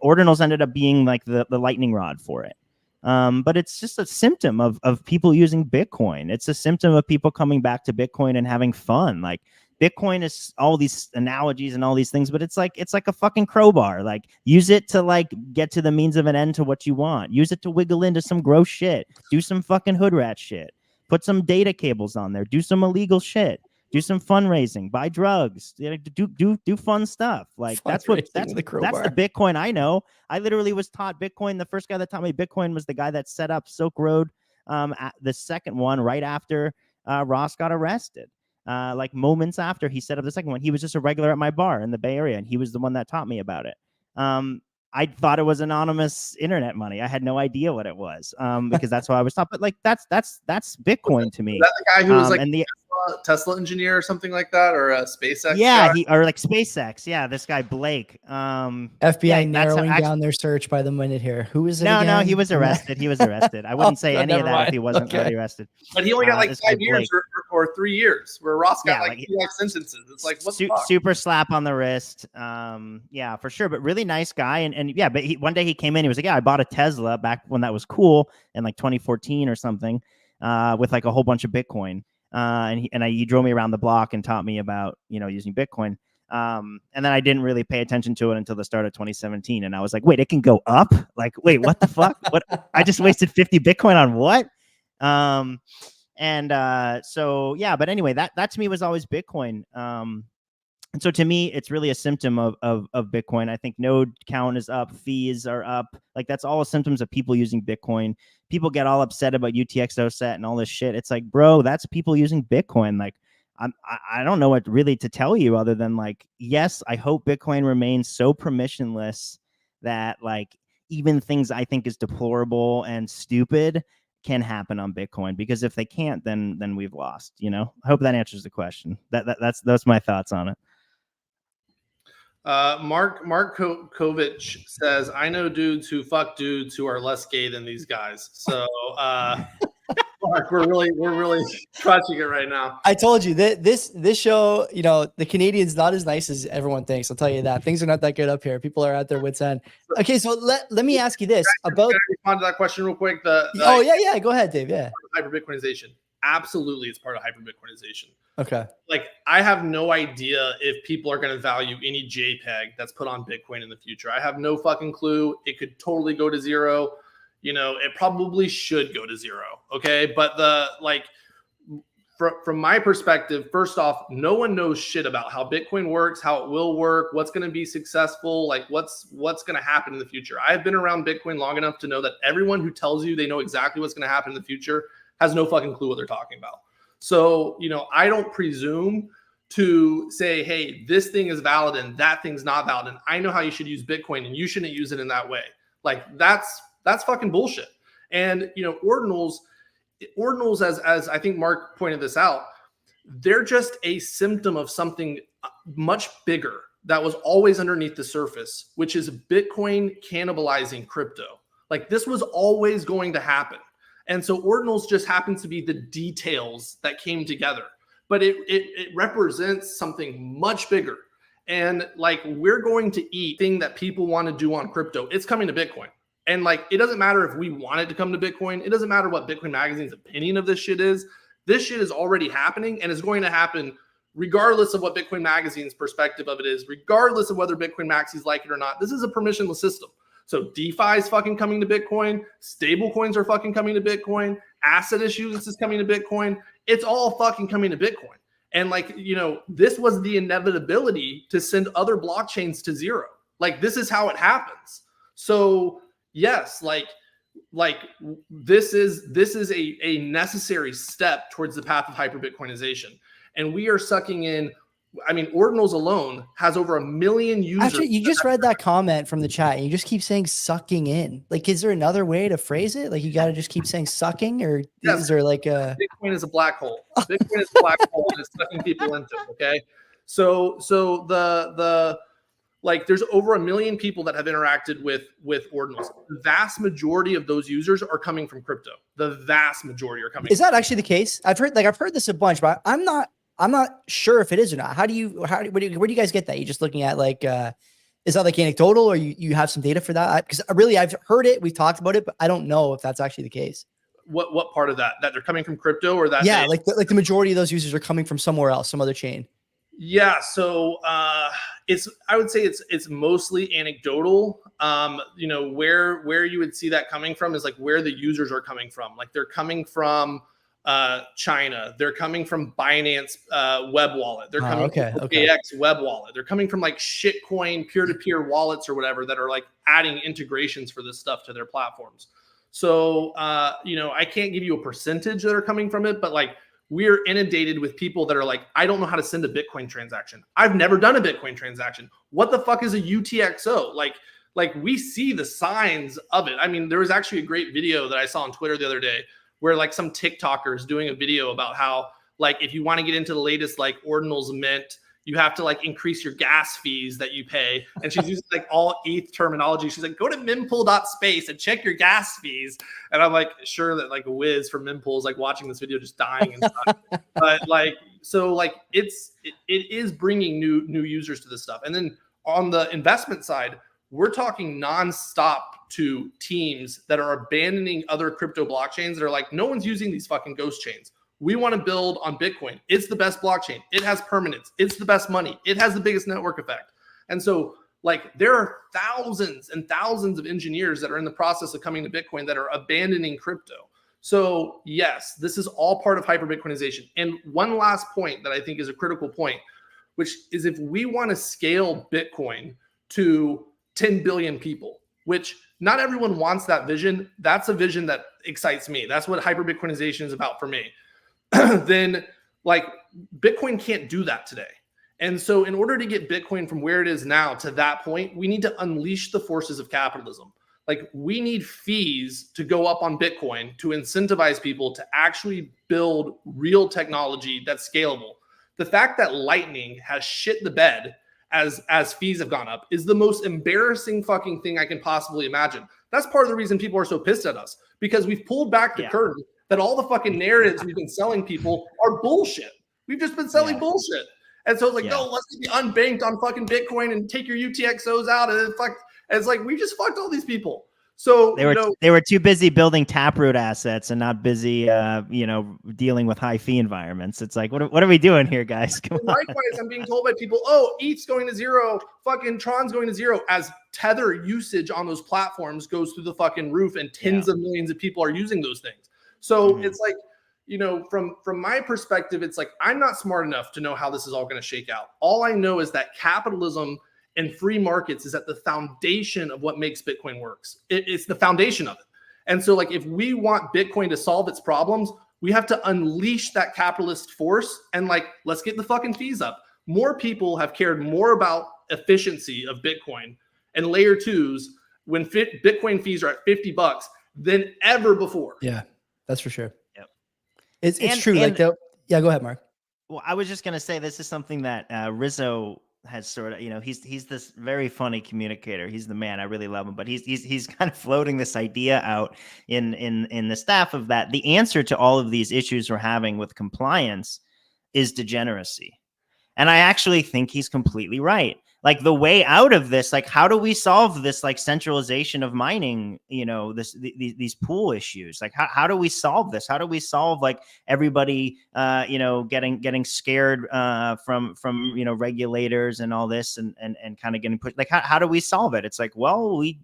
Speaker 2: ordinals ended up being like the lightning rod for it. But it's just a symptom of people using Bitcoin. It's a symptom of people coming back to Bitcoin and having fun. Like Bitcoin is all these analogies and all these things, but it's like a fucking crowbar. Like use it to like get to the means of an end to what you want. Use it to wiggle into some gross shit. Do some fucking hood rat shit. Put some data cables on there. Do some illegal shit. Do some fundraising. Buy drugs. Do fun stuff. Like that's the Bitcoin I know. I literally was taught Bitcoin. The first guy that taught me Bitcoin was the guy that set up Silk Road. The second one right after Ross got arrested. Like moments after he set up the second one, he was just a regular at my bar in the Bay Area, and he was the one that taught me about it. I thought it was anonymous internet money. I had no idea what it was, because that's how I was taught. But like that's Bitcoin to me.
Speaker 3: Is that the guy who was like Tesla engineer or something like that, or a SpaceX?
Speaker 2: Yeah, or like SpaceX. Yeah, this guy Blake.
Speaker 1: FBI narrowing down their search by the minute here. Who is it?
Speaker 2: No, he was arrested. He was arrested. I wouldn't say any of that if he wasn't already arrested.
Speaker 3: But he only got like 5 years or 3 years, where Ross got like 2 life sentences. It's like what the fuck?
Speaker 2: Super slap on the wrist. Yeah, for sure. But really nice guy. And yeah, but one day he came in. He was like, yeah, I bought a Tesla back when that was cool in like 2014 or something, with like a whole bunch of Bitcoin. And he drove me around the block and taught me about, using Bitcoin. And then I didn't really pay attention to it until the start of 2017. And I was like, wait, it can go up? Like, wait, what the fuck? What? I just wasted 50 Bitcoin on what? So yeah, but anyway, that to me was always Bitcoin. And so to me, it's really a symptom of Bitcoin. I think node count is up, fees are up. Like that's all symptoms of people using Bitcoin. People get all upset about UTXO set and all this shit. It's like, bro, that's people using Bitcoin. Like I don't know what really to tell you other than like, yes, I hope Bitcoin remains so permissionless that like even things I think is deplorable and stupid can happen on Bitcoin, because if they can't, then we've lost, you know. I hope that answers the question. That's my thoughts on it.
Speaker 3: Mark Kovic says, I know dudes who fuck dudes who are less gay than these guys. So Mark, we're really crushing it right now.
Speaker 1: I told you that this show, you know, the Canadians not as nice as everyone thinks. I'll tell you that. Things are not that good up here. People are at their wits' end. Okay, so let me ask you this about.
Speaker 3: Can I respond to that question real quick?
Speaker 1: Oh yeah, go ahead, Dave. Yeah.
Speaker 3: Hyper Bitcoinization. Absolutely, it's part of hyper Bitcoinization.
Speaker 1: Okay.
Speaker 3: Like, I have no idea if people are going to value any JPEG that's put on Bitcoin in the future. I have no fucking clue. It could totally go to zero. You know, it probably should go to zero. Okay. But from my perspective, first off, no one knows shit about how Bitcoin works, how it will work, what's going to be successful, like what's going to happen in the future. I've been around Bitcoin long enough to know that everyone who tells you they know exactly what's going to happen in the future has no fucking clue what they're talking about. So, you know, I don't presume to say, hey, this thing is valid and that thing's not valid, and I know how you should use Bitcoin and you shouldn't use it in that way. Like, that's fucking bullshit. And, you know, ordinals, as I think Mark pointed this out, they're just a symptom of something much bigger that was always underneath the surface, which is Bitcoin cannibalizing crypto. Like, this was always going to happen. And so ordinals just happens to be the details that came together, but it represents something much bigger. And like, we're going to eat thing that people want to do on crypto. It's coming to Bitcoin. And like, it doesn't matter if we want it to come to Bitcoin. It doesn't matter what Bitcoin Magazine's opinion of this shit is. This shit is already happening and is going to happen regardless of what Bitcoin Magazine's perspective of it is, regardless of whether Bitcoin Maxis like it or not. This is a permissionless system. So DeFi is fucking coming to Bitcoin. Stable coins are fucking coming to Bitcoin. Asset issuance is coming to Bitcoin. It's all fucking coming to Bitcoin. And like, you know, this was the inevitability to send other blockchains to zero. Like, this is how it happens. So yes, like this is a necessary step towards the path of hyper Bitcoinization. And we are sucking in, I mean, Ordinals alone has over 1 million users.
Speaker 1: Actually, you just read that comment from the chat and you just keep saying sucking in. Like, is there another way to phrase it? Like, you got to just keep saying sucking, or yes. Is there like a
Speaker 3: Bitcoin is a black hole. Bitcoin is a black hole and it's sucking people into it. Okay. So the like, there's over 1 million people that have interacted with Ordinals. The vast majority of those users are coming from crypto. The vast majority are coming.
Speaker 1: Is that actually the case? I've heard this a bunch, but I'm not sure if it is or not. Where do you guys get that? You just looking at like, is that like anecdotal, or you have some data for that? Because really, I've heard it, we've talked about it, but I don't know if that's actually the case.
Speaker 3: What part of that they're coming from crypto, or that?
Speaker 1: Yeah, like the majority of those users are coming from somewhere else, some other chain.
Speaker 3: Yeah. So I would say it's mostly anecdotal. You know, where you would see that coming from is like where the users are coming from. Like, they're coming from China. They're coming from Binance web wallet. They're coming from OKX web wallet. They're coming from like shitcoin peer-to-peer wallets or whatever that are like adding integrations for this stuff to their platforms. So, you know, I can't give you a percentage that are coming from it, but like, we're inundated with people that are like, I don't know how to send a Bitcoin transaction. I've never done a Bitcoin transaction. What the fuck is a UTXO? Like we see the signs of it. I mean, there was actually a great video that I saw on Twitter the other day where like some TikToker is doing a video about how, like, if you want to get into the latest like ordinals mint, you have to like increase your gas fees that you pay. And she's using like all ETH terminology. She's like, go to mempool.space and check your gas fees. And I'm like, sure that like a whiz from mempool is like watching this video just dying inside. But like, so like it is bringing new users to this stuff. And then on the investment side, we're talking nonstop to teams that are abandoning other crypto blockchains that are like, no one's using these fucking ghost chains. We want to build on Bitcoin. It's the best blockchain. It has permanence. It's the best money. It has the biggest network effect. And so like, there are thousands and thousands of engineers that are in the process of coming to Bitcoin that are abandoning crypto. So yes, this is all part of hyper Bitcoinization. And one last point that I think is a critical point, which is if we want to scale Bitcoin to 10 billion people, which not everyone wants that vision. That's a vision that excites me. That's what hyper Bitcoinization is about for me. Then Like Bitcoin can't do that today. And so in order to get Bitcoin from where it is now to that point, we need to unleash the forces of capitalism. Like we need fees to go up on Bitcoin to incentivize people to actually build real technology that's scalable. The fact that Lightning has shit the bed as fees have gone up is the most embarrassing fucking thing I can possibly imagine. That's part of the reason people are so pissed at us, because we've pulled back the curtain that all the fucking narratives we've been selling people are bullshit. We've just been selling bullshit. And so it's like, no, let's be unbanked on fucking Bitcoin and take your UTXOs out. And it's like, we just fucked all these people. So
Speaker 2: they were too busy building Taproot assets and not busy, dealing with high fee environments. It's like, what are we doing here, guys? Come on.
Speaker 3: Likewise, I'm being told by people, oh, ETH's going to zero, fucking Tron's going to zero, as Tether usage on those platforms goes through the fucking roof and tens of millions of people are using those things. So it's like, from my perspective, it's like, I'm not smart enough to know how this is all going to shake out. All I know is that capitalism and free markets is at the foundation of what makes Bitcoin works. It's the foundation of it. And so like, if we want Bitcoin to solve its problems, we have to unleash that capitalist force and like, let's get the fucking fees up. More people have cared more about efficiency of Bitcoin and layer twos when Bitcoin fees are at $50 than ever before.
Speaker 1: Yeah, that's for sure.
Speaker 2: Yep.
Speaker 1: It's true. Go ahead, Mark.
Speaker 2: Well, I was just going to say, this is something that Rizzo has sort of, he's this very funny communicator. He's the man. I really love him, but he's kind of floating this idea out in the staff of that the answer to all of these issues we're having with compliance is degeneracy. And I actually think he's completely right. Like the way out of this, like how do we solve this like centralization of mining, these pool issues? Like how do we solve this? How do we solve like everybody getting scared from regulators and all this and kind of getting pushed? Like how do we solve it? It's like, well, we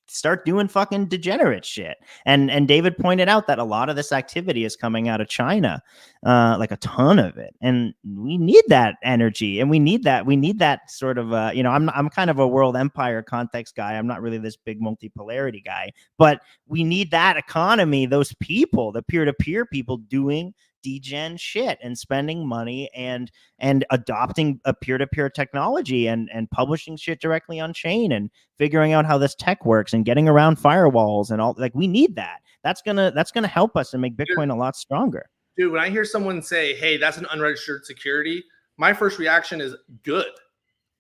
Speaker 2: start doing fucking degenerate shit. And David pointed out that a lot of this activity is coming out of China, like a ton of it. And we need that energy, and we need that sort of, I'm kind of a world empire context guy. I'm not really this big multipolarity guy, but we need that economy, those people, the peer-to-peer people doing degen shit and spending money and adopting a peer-to-peer technology and publishing shit directly on chain and figuring out how this tech works and getting around firewalls and all. Like we need that. That's gonna help us and make Bitcoin a lot stronger.
Speaker 3: Dude, when I hear someone say, hey, that's an unregistered security, my first reaction is good.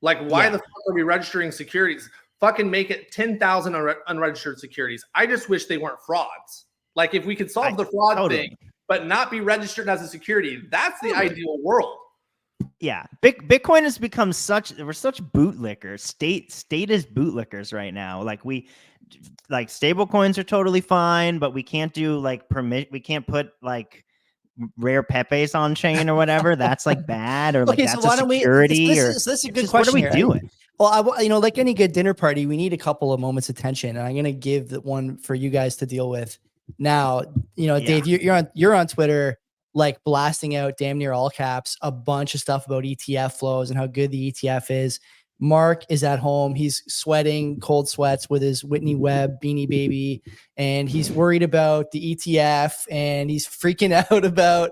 Speaker 3: Like, why the fuck are we registering securities? Fucking make it 10,000 unregistered securities. I just wish they weren't frauds. Like if we could solve the fraud thing, but not be registered as a security, that's the ideal world.
Speaker 2: Yeah, Bitcoin has become we're such bootlickers. State is bootlickers right now. Like stable coins are totally fine, but we can't do like we can't put like rare Pepes on chain or whatever. That's like bad, or like that's so a security.
Speaker 1: This is a good question.
Speaker 2: What are we doing?
Speaker 1: Well, like any good dinner party, we need a couple of moments of tension, and I'm gonna give the one for you guys to deal with. Now, Dave, you're on Twitter, like blasting out damn near all caps a bunch of stuff about ETF flows and how good the ETF is. Mark is at home. He's sweating cold sweats with his Whitney Webb Beanie Baby, and he's worried about the ETF, and he's freaking out about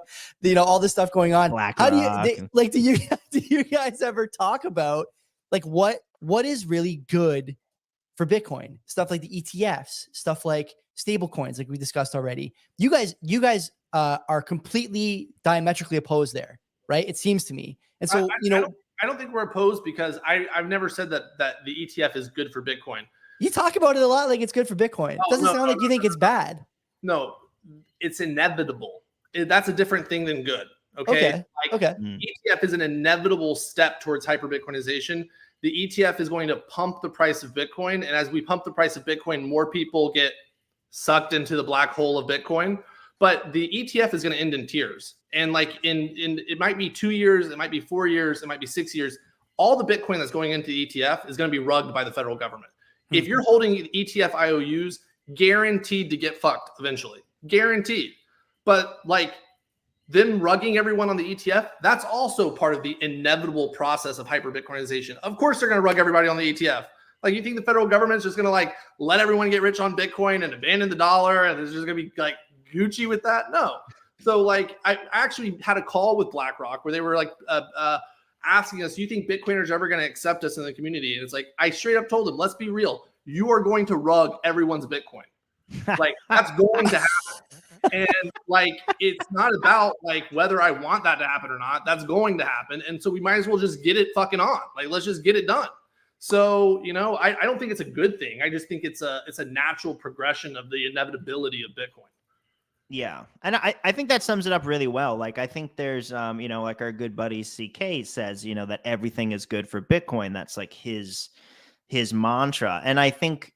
Speaker 1: all this stuff going on. How do you guys ever talk about like what is really good for Bitcoin? Stuff like the ETFs, stuff like stable coins, like we discussed already. You guys are completely diametrically opposed there, right? It seems to me. And so,
Speaker 3: I don't think we're opposed, because I've never said that the ETF is good for Bitcoin.
Speaker 1: You talk about it a lot like it's good for Bitcoin. It doesn't sound like you think it's bad.
Speaker 3: No, it's inevitable. That's a different thing than good. Okay. ETF is an inevitable step towards hyper Bitcoinization. The ETF is going to pump the price of Bitcoin. And as we pump the price of Bitcoin, more people get sucked into the black hole of Bitcoin. But the ETF is going to end in tears. And like in it might be 2 years, it might be 4 years, it might be 6 years. All the Bitcoin that's going into the ETF is going to be rugged by the federal government. Mm-hmm. If you're holding ETF IOUs, guaranteed to get fucked eventually. Guaranteed. But like them rugging everyone on the ETF, that's also part of the inevitable process of hyper Bitcoinization. Of course, they're going to rug everybody on the ETF. Like, you think the federal government's just going to like let everyone get rich on Bitcoin and abandon the dollar, and there's just going to be like Gucci with that? No. So like, I actually had a call with BlackRock where they were like asking us, "Do you think Bitcoiners are ever going to accept us in the community?" And it's like, I straight up told them, "Let's be real. You are going to rug everyone's Bitcoin. Like that's going to happen." And like, it's not about like whether I want that to happen or not. That's going to happen. And so we might as well just get it fucking on. Like, let's just get it done. So, you know, I don't think it's a good thing. I just think it's a natural progression of the inevitability of Bitcoin.
Speaker 2: Yeah. And I think that sums it up really well. Like, I think there's, you know, like our good buddy CK says, you know, that everything is good for Bitcoin. That's like his mantra. And I think,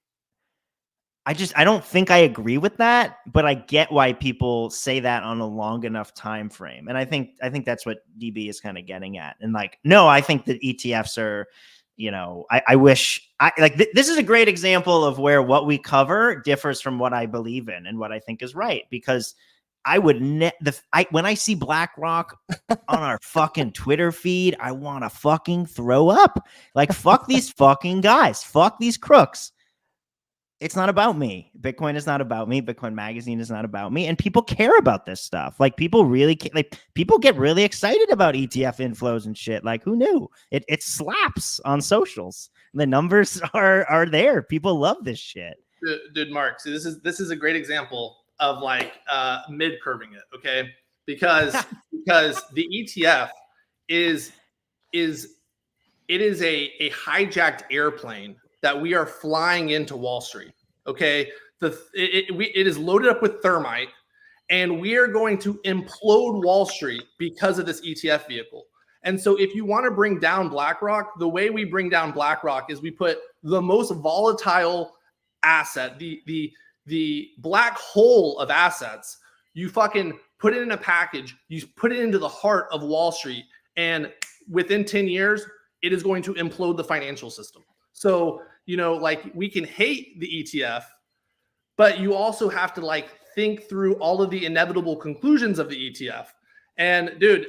Speaker 2: I don't think I agree with that, but I get why people say that on a long enough time frame. And I think that's what DB is kind of getting at. And like, no, I think that ETFs are, you know, I wish this is a great example of where what we cover differs from what I believe in and what I think is right, because I would when I see BlackRock on our fucking Twitter feed, I want to fucking throw up. Like, fuck these fucking guys, fuck these crooks. It's not about me. Bitcoin is not about me. Bitcoin Magazine is not about me. And people care about this stuff. Like, people really people get really excited about ETF inflows and shit. Like, who knew? It slaps on socials. The numbers are there. People love this shit.
Speaker 3: Dude, Mark, see, this is a great example of like mid curving it, okay? Because the ETF is a hijacked airplane that we are flying into Wall Street. Okay, it is loaded up with thermite, and we are going to implode Wall Street because of this ETF vehicle. And so, if you want to bring down BlackRock, the way we bring down BlackRock is we put the most volatile asset, the black hole of assets. You fucking put it in a package. You put it into the heart of Wall Street, and within 10 years, it is going to implode the financial system. So, you know, like, we can hate the ETF, but you also have to like think through all of the inevitable conclusions of the ETF. And dude,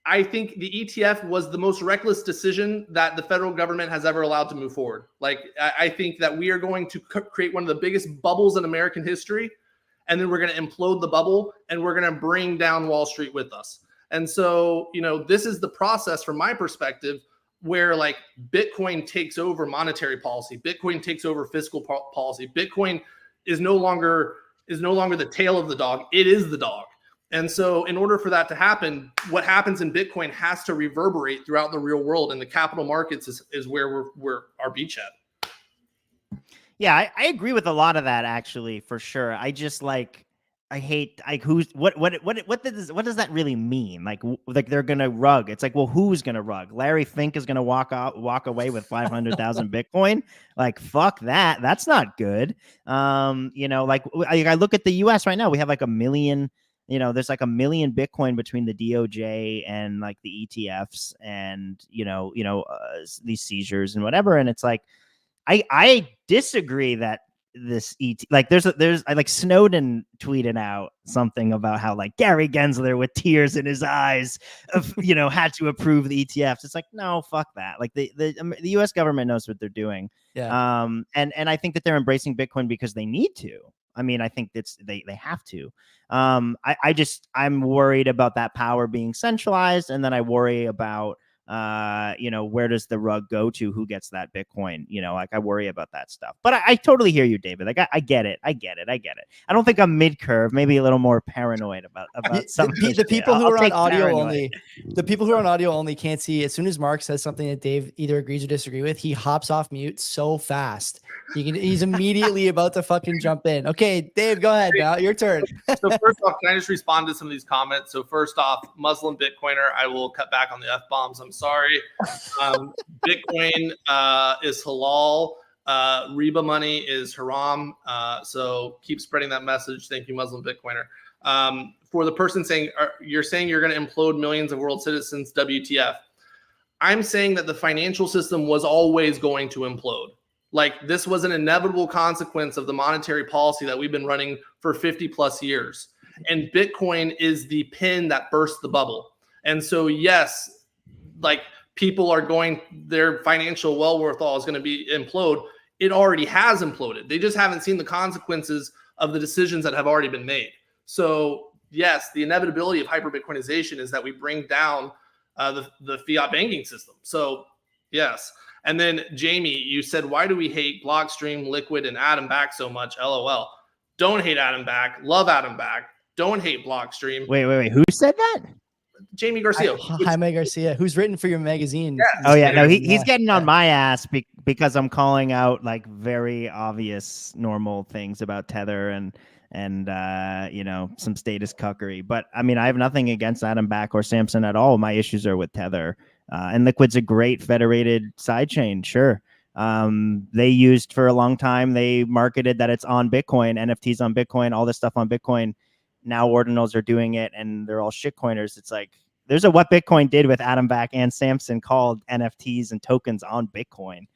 Speaker 3: I think the ETF was the most reckless decision that the federal government has ever allowed to move forward. Like, I think that we are going to create one of the biggest bubbles in American history, and then we're going to implode the bubble, and we're going to bring down Wall Street with us. And so, you know, this is the process from my perspective, where like Bitcoin takes over monetary policy, Bitcoin takes over fiscal policy. Bitcoin is no longer the tail of the dog. It is the dog. And so in order for that to happen, what happens in Bitcoin has to reverberate throughout the real world, and the capital markets is where we're our beachhead.
Speaker 2: Yeah, I agree with a lot of that, actually, for sure. I just I hate what does that really mean? Like they're gonna rug. It's like, well, who's gonna rug? Larry Fink is gonna walk away with 500,000 Bitcoin. Like, fuck that. That's not good. You know, like I look at the U.S. right now. We have like 1 million. You know, there's like 1 million Bitcoin between the DOJ and like the ETFs and these seizures and whatever. And it's like, I disagree that this there's like Snowden tweeted out something about how like Gary Gensler with tears in his eyes had to approve the ETFs. It's like, no, fuck that. Like the US government knows what they're doing.
Speaker 1: Yeah.
Speaker 2: And I think that they're embracing Bitcoin because they need to. I mean, I think they have to. I'm worried about that power being centralized, and then I worry about where does the rug go to? Who gets that Bitcoin? Like, I worry about that stuff. But I totally hear you, David. Like, I get it. I don't think I'm mid curve. Maybe a little more paranoid about some.
Speaker 1: The people who are on audio only. The people who are on audio only can't see. As soon as Mark says something that Dave either agrees or disagrees with, he hops off mute so fast. He's immediately about to fucking jump in. Okay, Dave, go ahead now. Your turn.
Speaker 3: So first off, can I just respond to some of these comments? So first off, Muslim Bitcoiner, I will cut back on the F-bombs. I'm sorry. Bitcoin is halal. Riba money is haram. So keep spreading that message. Thank you, Muslim Bitcoiner. For the person saying, you're saying you're going to implode millions of world citizens, WTF. I'm saying that the financial system was always going to implode. Like, this was an inevitable consequence of the monetary policy that we've been running for 50 plus years. And Bitcoin is the pin that burst the bubble. And so, yes, like, people are their financial wherewithal is going to be implode. It already has imploded. They just haven't seen the consequences of the decisions that have already been made. So yes, the inevitability of hyper Bitcoinization is that we bring down the fiat banking system. So yes. And then Jamie, you said, why do we hate Blockstream, Liquid, and Adam Back so much? LOL. Don't hate Adam Back. Love Adam Back. Don't hate Blockstream.
Speaker 2: Wait. Who said that?
Speaker 3: Jamie Garcia.
Speaker 1: Jaime Garcia, who's written for your magazine.
Speaker 3: Yeah.
Speaker 2: Oh yeah, no, he's getting on my ass because I'm calling out like very obvious normal things about Tether and you know, some status cuckery. But I mean, I have nothing against Adam Back or Samson at all. My issues are with Tether. And Liquid's a great federated sidechain, sure. They used for a long time, they marketed that it's on Bitcoin, NFTs on Bitcoin, all this stuff on Bitcoin. Now ordinals are doing it and they're all shitcoiners. It's like there's a what Bitcoin did with Adam Back and Samson called NFTs and tokens on Bitcoin.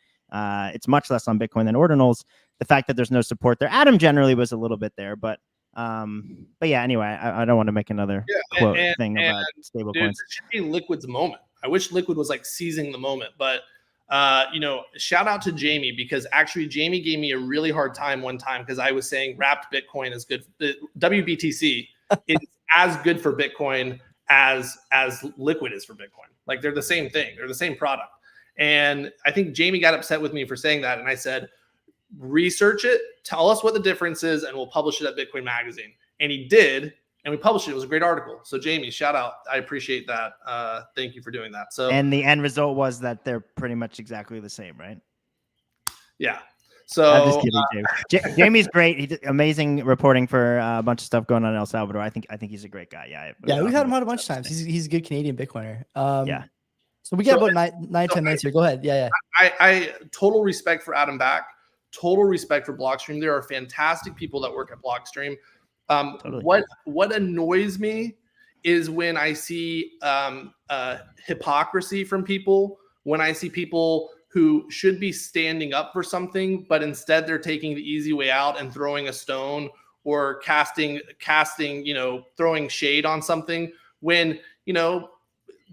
Speaker 2: It's much less on Bitcoin than ordinals. The fact that there's no support there. Adam generally was a little bit there, but yeah, anyway, I don't want to make another quote thing about stable coins.
Speaker 3: It should be Liquid's moment. I wish Liquid was like seizing the moment, but you know, shout out to Jamie, because actually Jamie gave me a really hard time one time because I was saying wrapped Bitcoin is good. WBTC is as good for Bitcoin as Liquid is for Bitcoin. Like they're the same thing. They're the same product. And I think Jamie got upset with me for saying that. And I said, research it, tell us what the difference is, and we'll publish it at Bitcoin Magazine. And he did. And we published it. It was a great article. So Jamie, shout out. I appreciate that. Thank you for doing that. So,
Speaker 2: and the end result was that they're pretty much exactly the same, right?
Speaker 3: Yeah. So
Speaker 2: I'm just kidding, Jamie's great. He did amazing reporting for a bunch of stuff going on in El Salvador. I think he's a great guy. Yeah,
Speaker 1: we've had him on a bunch of times. He's a good Canadian Bitcoiner.
Speaker 2: Yeah.
Speaker 1: So we got about 9-10 minutes here. Go ahead. Yeah.
Speaker 3: I total respect for Adam Back. Total respect for Blockstream. There are fantastic people that work at Blockstream. Totally. What annoys me is when I see hypocrisy from people, when I see people who should be standing up for something, but instead they're taking the easy way out and throwing a stone or casting, you know, throwing shade on something when, you know,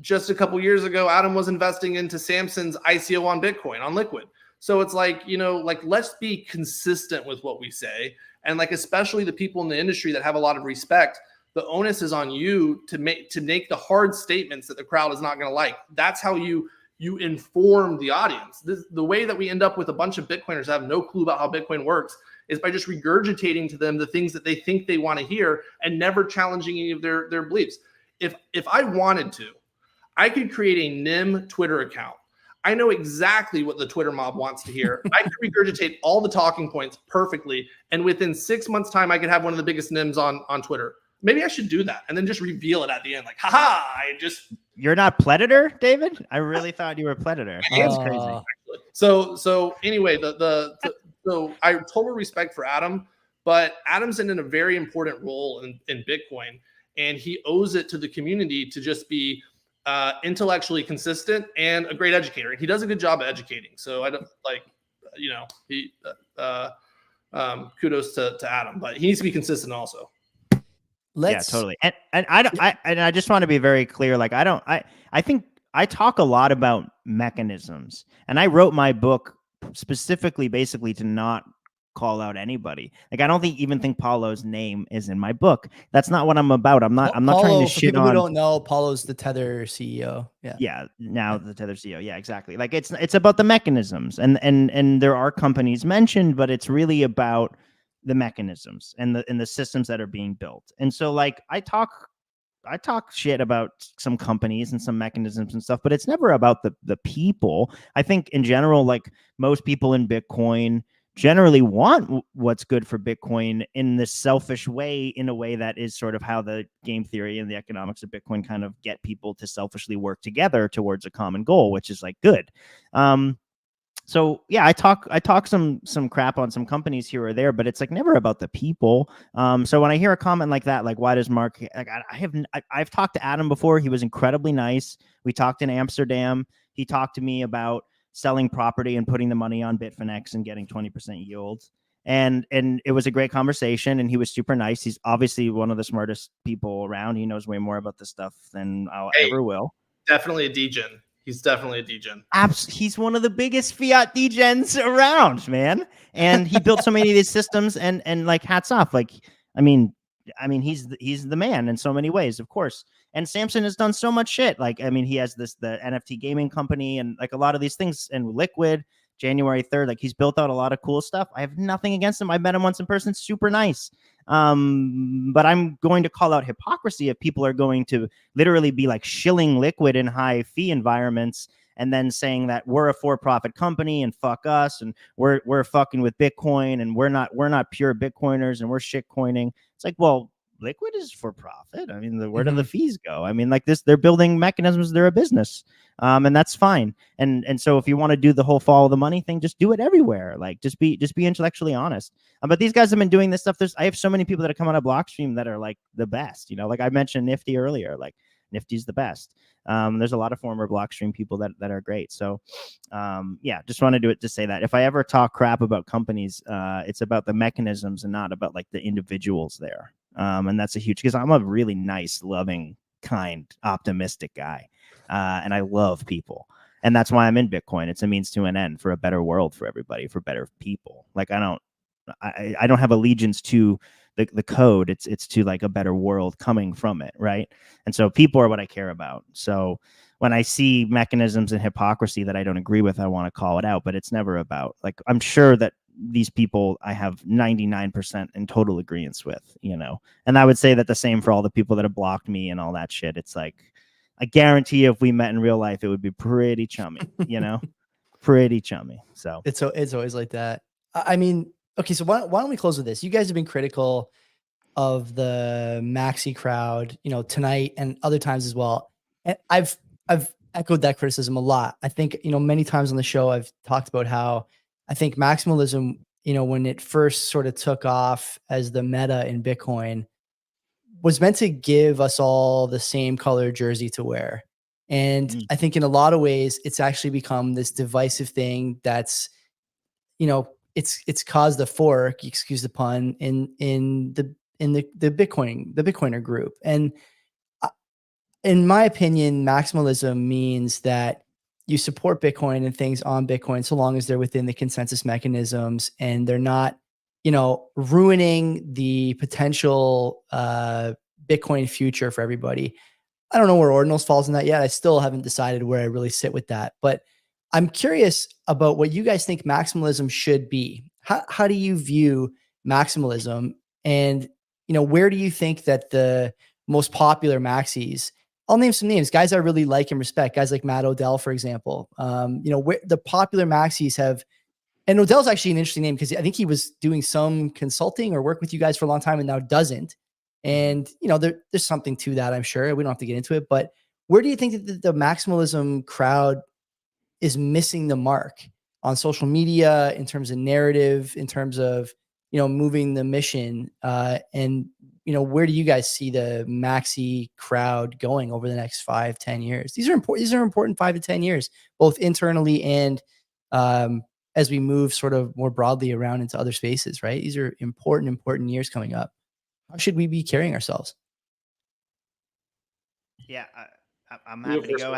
Speaker 3: just a couple years ago, Adam was investing into Samson's ICO on Bitcoin, on Liquid. So it's like, you know, like, let's be consistent with what we say. And like, especially the people in the industry that have a lot of respect, the onus is on you to make the hard statements that the crowd is not going to like. That's how you inform the audience. The way that we end up with a bunch of Bitcoiners that have no clue about how Bitcoin works is by just regurgitating to them the things that they think they want to hear and never challenging any of their beliefs. If I wanted to, I could create a NIM Twitter account. I know exactly what the Twitter mob wants to hear. I could regurgitate all the talking points perfectly. And within 6 months' time, I could have one of the biggest NIMs on Twitter. Maybe I should do that and then just reveal it at the end. Like, haha, You're
Speaker 2: not Predator, David? I really thought you were Predator.
Speaker 3: That's crazy. So anyway, so I have total respect for Adam, but Adam's in a very important role in Bitcoin. And he owes it to the community to just be intellectually consistent and a great educator. And he does a good job of educating. So I don't kudos to Adam, but he needs to be consistent also.
Speaker 2: Yeah, totally. And I just want to be very clear. Like, I think I talk a lot about mechanisms, and I wrote my book specifically basically to not call out anybody. Like, I don't even think Paulo's name is in my book. That's not what I'm about. I'm not trying to shit on.
Speaker 1: People who don't know, Paulo's the Tether CEO.
Speaker 2: Yeah. Now the Tether CEO. Yeah, exactly. Like, it's about the mechanisms, and there are companies mentioned, but it's really about the mechanisms and the systems that are being built. And so, like, I talk shit about some companies and some mechanisms and stuff, but it's never about the people. I think in general, like, most people in Bitcoin generally want what's good for Bitcoin in this selfish way, in a way that is sort of how the game theory and the economics of Bitcoin kind of get people to selfishly work together towards a common goal, which is like good. So yeah, I talk some crap on some companies here or there, but it's like never about the people. So when I hear a comment like that, like, why does Mark, like, I've talked to Adam before. He was incredibly nice. We talked in Amsterdam. He talked to me about selling property and putting the money on Bitfinex and getting 20% yield. And it was a great conversation, and he was super nice. He's obviously one of the smartest people around. He knows way more about this stuff than I ever will.
Speaker 3: Definitely a degen. He's definitely a degen.
Speaker 2: He's one of the biggest fiat degens around, man. And he built so many of these systems, and like, hats off. Like, I mean, I mean, he's the man in so many ways, of course. And Samson has done so much shit. Like, I mean, he has the NFT gaming company and like a lot of these things, and Liquid, January 3rd. Like, he's built out a lot of cool stuff. I have nothing against him. I met him once in person. Super nice. But I'm going to call out hypocrisy if people are going to literally be like shilling Liquid in high fee environments and then saying that we're a for-profit company and fuck us, and we're fucking with Bitcoin, and we're not pure Bitcoiners, and we're shit coining. It's like, well, Liquid is for profit. I mean, where do the fees go? I mean, like this, they're building mechanisms. They're a business, and that's fine. And so if you want to do the whole follow the money thing, just do it everywhere. Like, just be intellectually honest. But these guys have been doing this stuff. I have so many people that have come on a Blockstream that are like the best. You know, like I mentioned Nifty earlier. Like, Nifty's the best. There's a lot of former Blockstream people that are great. So, yeah, just want to do it to say that if I ever talk crap about companies, it's about the mechanisms and not about like the individuals there. And that's a huge, because I'm a really nice, loving, kind, optimistic guy. And I love people. And that's why I'm in Bitcoin. It's a means to an end for a better world for everybody, for better people. Like, I don't have allegiance to the code. It's to like a better world coming from it, right? And so people are what I care about. So when I see mechanisms and hypocrisy that I don't agree with, I want to call it out. But it's never about, like, I'm sure that these people I have 99% in total agreement with, you know. And I would say that the same for all the people that have blocked me and all that shit. It's like, I guarantee if we met in real life, it would be pretty chummy, you know, pretty chummy. So
Speaker 1: it's always like that. I mean, okay, so why don't we close with this? You guys have been critical of the Maxi crowd, you know, tonight and other times as well. And I've echoed that criticism a lot. I think, you know, many times on the show, I've talked about how I think maximalism, you know, when it first sort of took off as the meta in Bitcoin, was meant to give us all the same color jersey to wear. And I think in a lot of ways, it's actually become this divisive thing that's, you know, it's caused a fork, excuse the pun, in the Bitcoiner group. And in my opinion, maximalism means that you support Bitcoin and things on Bitcoin so long as they're within the consensus mechanisms and they're not, you know, ruining the potential Bitcoin future for everybody. I don't know where Ordinals falls in that yet. I still haven't decided where I really sit with that, but I'm curious about what you guys think maximalism should be. How do you view maximalism? And, you know, where do you think that the most popular maxis, I'll name some names, guys I really like and respect, guys like Matt Odell, for example, you know, where the popular maxis have, and Odell's actually an interesting name because I think he was doing some consulting or work with you guys for a long time and now doesn't. And, you know, there's something to that, I'm sure. We don't have to get into it, but where do you think that the maximalism crowd is missing the mark on social media in terms of narrative, in terms of, you know, moving the mission? And, you know, where do you guys see the maxi crowd going over the next 5-10 years? These are important 5 to 10 years, both internally and as we move sort of more broadly around into other spaces, right? These are important years coming up. How should we be carrying ourselves?
Speaker 2: Yeah, I'm happy to go.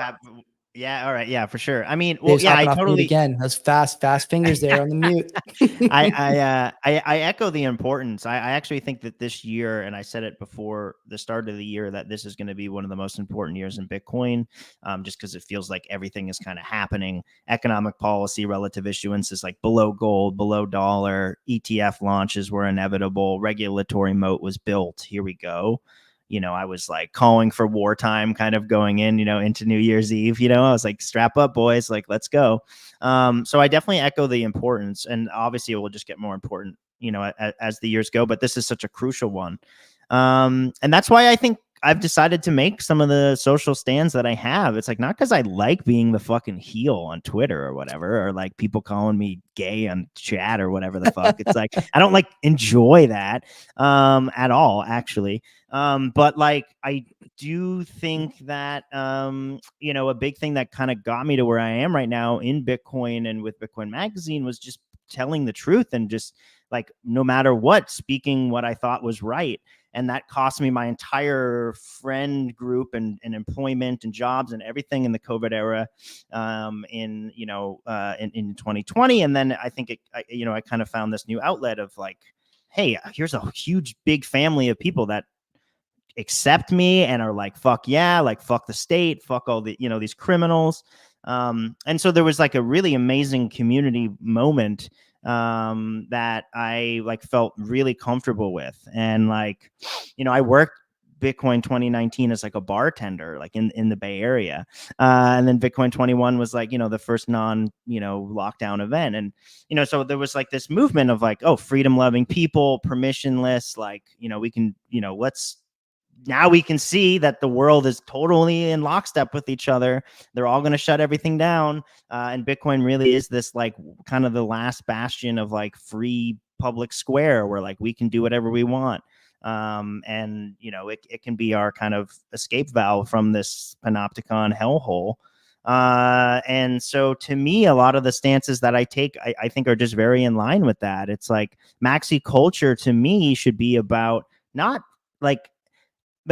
Speaker 2: Yeah, all right, yeah, for sure. I mean, well,
Speaker 1: Dave's
Speaker 2: yeah, I
Speaker 1: hopping off mute
Speaker 2: totally
Speaker 1: again. That's fast fingers there on the mute.
Speaker 2: I echo the importance. I actually think that this year, and I said it before the start of the year, that this is going to be one of the most important years in Bitcoin, just because it feels like everything is kind of happening. Economic policy, relative issuance is like below gold, below dollar. ETF launches were inevitable. Regulatory moat was built. Here we go. You know, I was like calling for wartime kind of going in, you know, into New Year's Eve, you know, I was like, strap up, boys, like, let's go. So I definitely echo the importance, and obviously it will just get more important, you know, as the years go, but this is such a crucial one. And that's why I think I've decided to make some of the social stands that I have. It's like, not because I like being the fucking heel on Twitter or whatever, or like people calling me gay on chat or whatever the fuck. It's like, I don't like enjoy that at all, actually. But like, I do think that, you know, a big thing that kind of got me to where I am right now in Bitcoin and with Bitcoin Magazine was just telling the truth and just like, no matter what, speaking what I thought was right. And that cost me my entire friend group and employment and jobs and everything in the COVID era in 2020. And then I think I kind of found this new outlet of like, hey, here's a huge, big family of people that accept me and are like, fuck yeah, like fuck the state, fuck all the, these criminals. And so there was like a really amazing community moment that I like felt really comfortable with. And like, I worked Bitcoin 2019 as like a bartender, like in the Bay Area. And then Bitcoin 21 was like, the first lockdown event. And, so there was like this movement of like, oh, freedom loving people, permissionless, like, we can, now we can see that the world is totally in lockstep with each other. They're all going to shut everything down. And Bitcoin really is this like kind of the last bastion of like free public square where like we can do whatever we want. And, it can be our kind of escape valve from this panopticon hellhole. And so to me, a lot of the stances that I take, I think are just very in line with that. It's like maxi culture to me should be about not like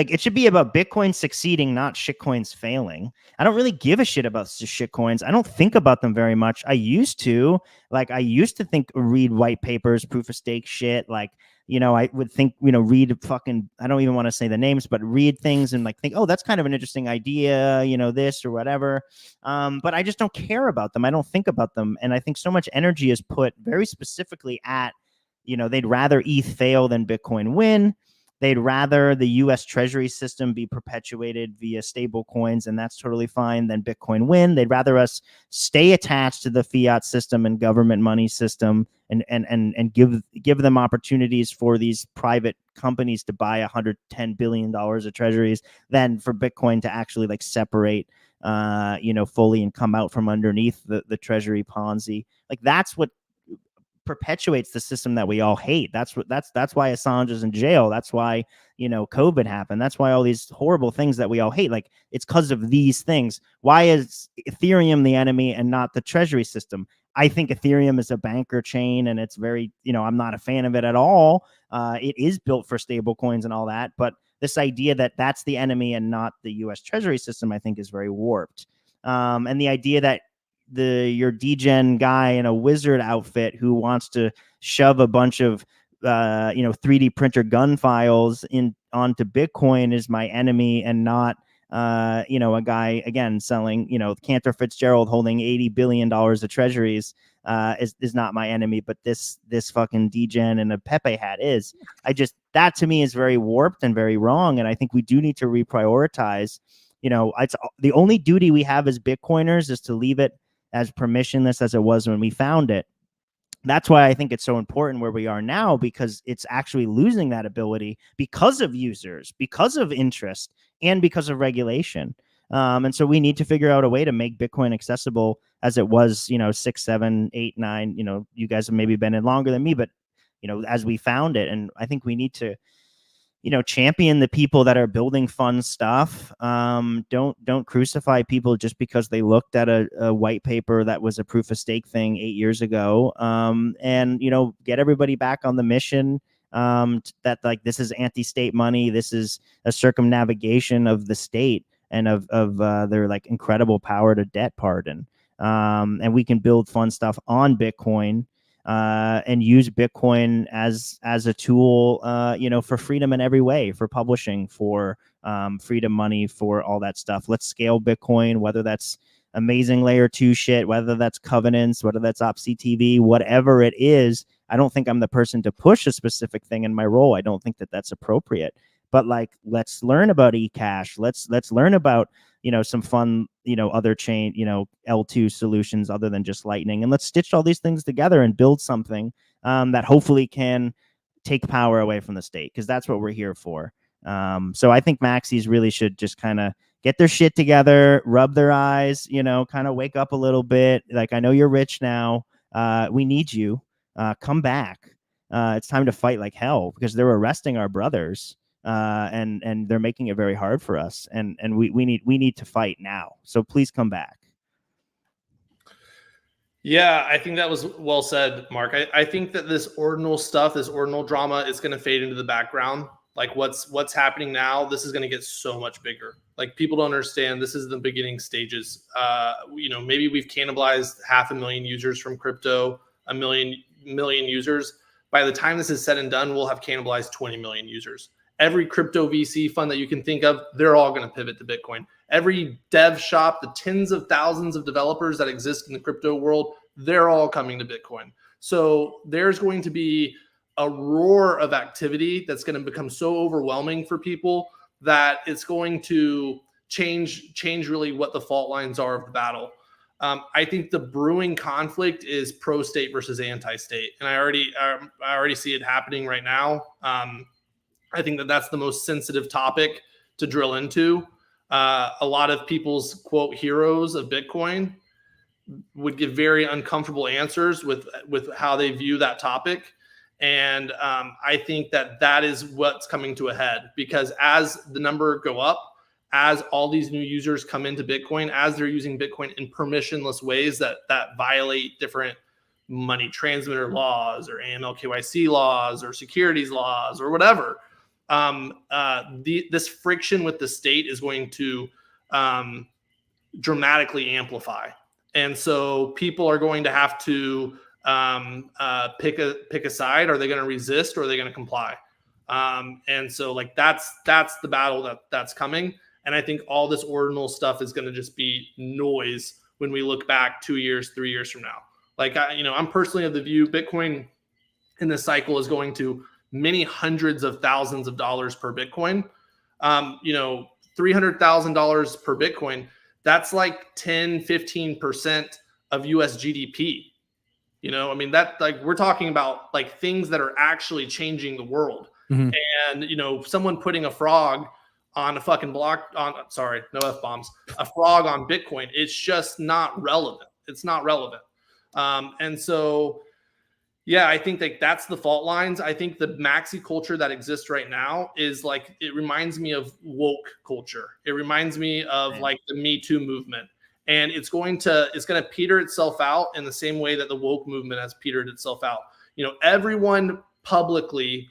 Speaker 2: it should be about Bitcoin succeeding, not shitcoins failing. I don't really give a shit about shitcoins. I don't think about them very much. I used to read white papers, proof of stake shit. Like, I would think, read fucking, I don't even want to say the names, but read things and like think, oh, that's kind of an interesting idea, this or whatever. But I just don't care about them. I don't think about them. And I think so much energy is put very specifically at, they'd rather ETH fail than Bitcoin win. They'd rather the U.S. Treasury system be perpetuated via stable coins, and that's totally fine, than Bitcoin win. They'd rather us stay attached to the fiat system and government money system and give them opportunities for these private companies to buy $110 billion of treasuries than for Bitcoin to actually like separate fully and come out from underneath the treasury Ponzi. Like that's what perpetuates the system that we all hate. That's why Assange is in jail. That's why, COVID happened. That's why all these horrible things that we all hate. Like it's because of these things. Why is Ethereum the enemy and not the treasury system? I think Ethereum is a banker chain and it's very, I'm not a fan of it at all. It is built for stable coins and all that. But this idea that that's the enemy and not the US Treasury system, I think is very warped. And the idea that your degen guy in a wizard outfit who wants to shove a bunch of 3D printer gun files onto Bitcoin is my enemy and not a guy again selling Cantor Fitzgerald holding $80 billion of treasuries is not my enemy, but this fucking degen in a Pepe hat is. That to me is very warped and very wrong, and I think we do need to reprioritize. It's the only duty we have as Bitcoiners is to leave it as permissionless as it was when we found it. That's why I think it's so important where we are now, because it's actually losing that ability because of users, because of interest, and because of regulation. And so we need to figure out a way to make Bitcoin accessible as it was, 6, 7, 8, 9. You guys have maybe been in longer than me, but as we found it. And I think we need to champion the people that are building fun stuff. Don't crucify people just because they looked at a white paper that was a proof of stake thing 8 years ago. And get everybody back on the mission. That like this is anti-state money. This is a circumnavigation of the state and of their like incredible power to debt pardon. And we can build fun stuff on Bitcoin. And use Bitcoin as a tool, for freedom in every way, for publishing, for freedom money, for all that stuff. Let's scale Bitcoin, whether that's amazing layer 2 shit, whether that's covenants, whether that's OpsCTV, whatever it is. I don't think I'm the person to push a specific thing in my role. I don't think that that's appropriate. But like, let's learn about eCash. Let's learn about some fun, other chain, L2 solutions other than just Lightning. And let's stitch all these things together and build something that hopefully can take power away from the state, because that's what we're here for. So I think maxis really should just kind of get their shit together, rub their eyes, kind of wake up a little bit. Like, I know you're rich now. We need you. Come back. It's time to fight like hell, because they're arresting our brothers. And they're making it very hard for us, and we need to fight now. So please come back.
Speaker 3: Yeah, I think that was well said, Mark. I think that this ordinal stuff, this ordinal drama, is going to fade into the background. Like what's happening now, this is going to get so much bigger. Like, people don't understand, this is the beginning stages. Maybe we've cannibalized 500,000 users from crypto, a million users. by the time this is said and done, we'll have cannibalized 20 million users. Every crypto VC fund that you can think of, they're all going to pivot to Bitcoin. Every dev shop, the tens of thousands of developers that exist in the crypto world, they're all coming to Bitcoin. So there's going to be a roar of activity that's going to become so overwhelming for people that it's going to change really what the fault lines are of the battle. I think the brewing conflict is pro-state versus anti-state, and I already see it happening right now. I think that that's the most sensitive topic to drill into. A lot of people's quote heroes of Bitcoin would give very uncomfortable answers with how they view that topic. And I think that is what's coming to a head, because as the number go up, as all these new users come into Bitcoin, as they're using Bitcoin in permissionless ways that violate different money transmitter laws or AML KYC laws or securities laws or whatever, this friction with the state is going to dramatically amplify. And so people are going to have to pick a side. Are they going to resist or are they going to comply? And so like that's the battle that's coming. And I think all this ordinal stuff is going to just be noise when we look back 2 years, 3 years from now. Like, I'm personally of the view Bitcoin in this cycle is going to many hundreds of thousands of dollars per Bitcoin. $300,000 per Bitcoin, that's like 10, 15% of US GDP. That, like, we're talking about like things that are actually changing the world. Mm-hmm. And, someone putting a frog on a fucking block no F-bombs, a frog on Bitcoin, it's just not relevant. It's not relevant. And so, yeah, I think like that's the fault lines. I think the maxi culture that exists right now is like, it reminds me of woke culture. It reminds me of like the Me Too movement. And it's going to peter itself out in the same way that the woke movement has petered itself out. Everyone publicly,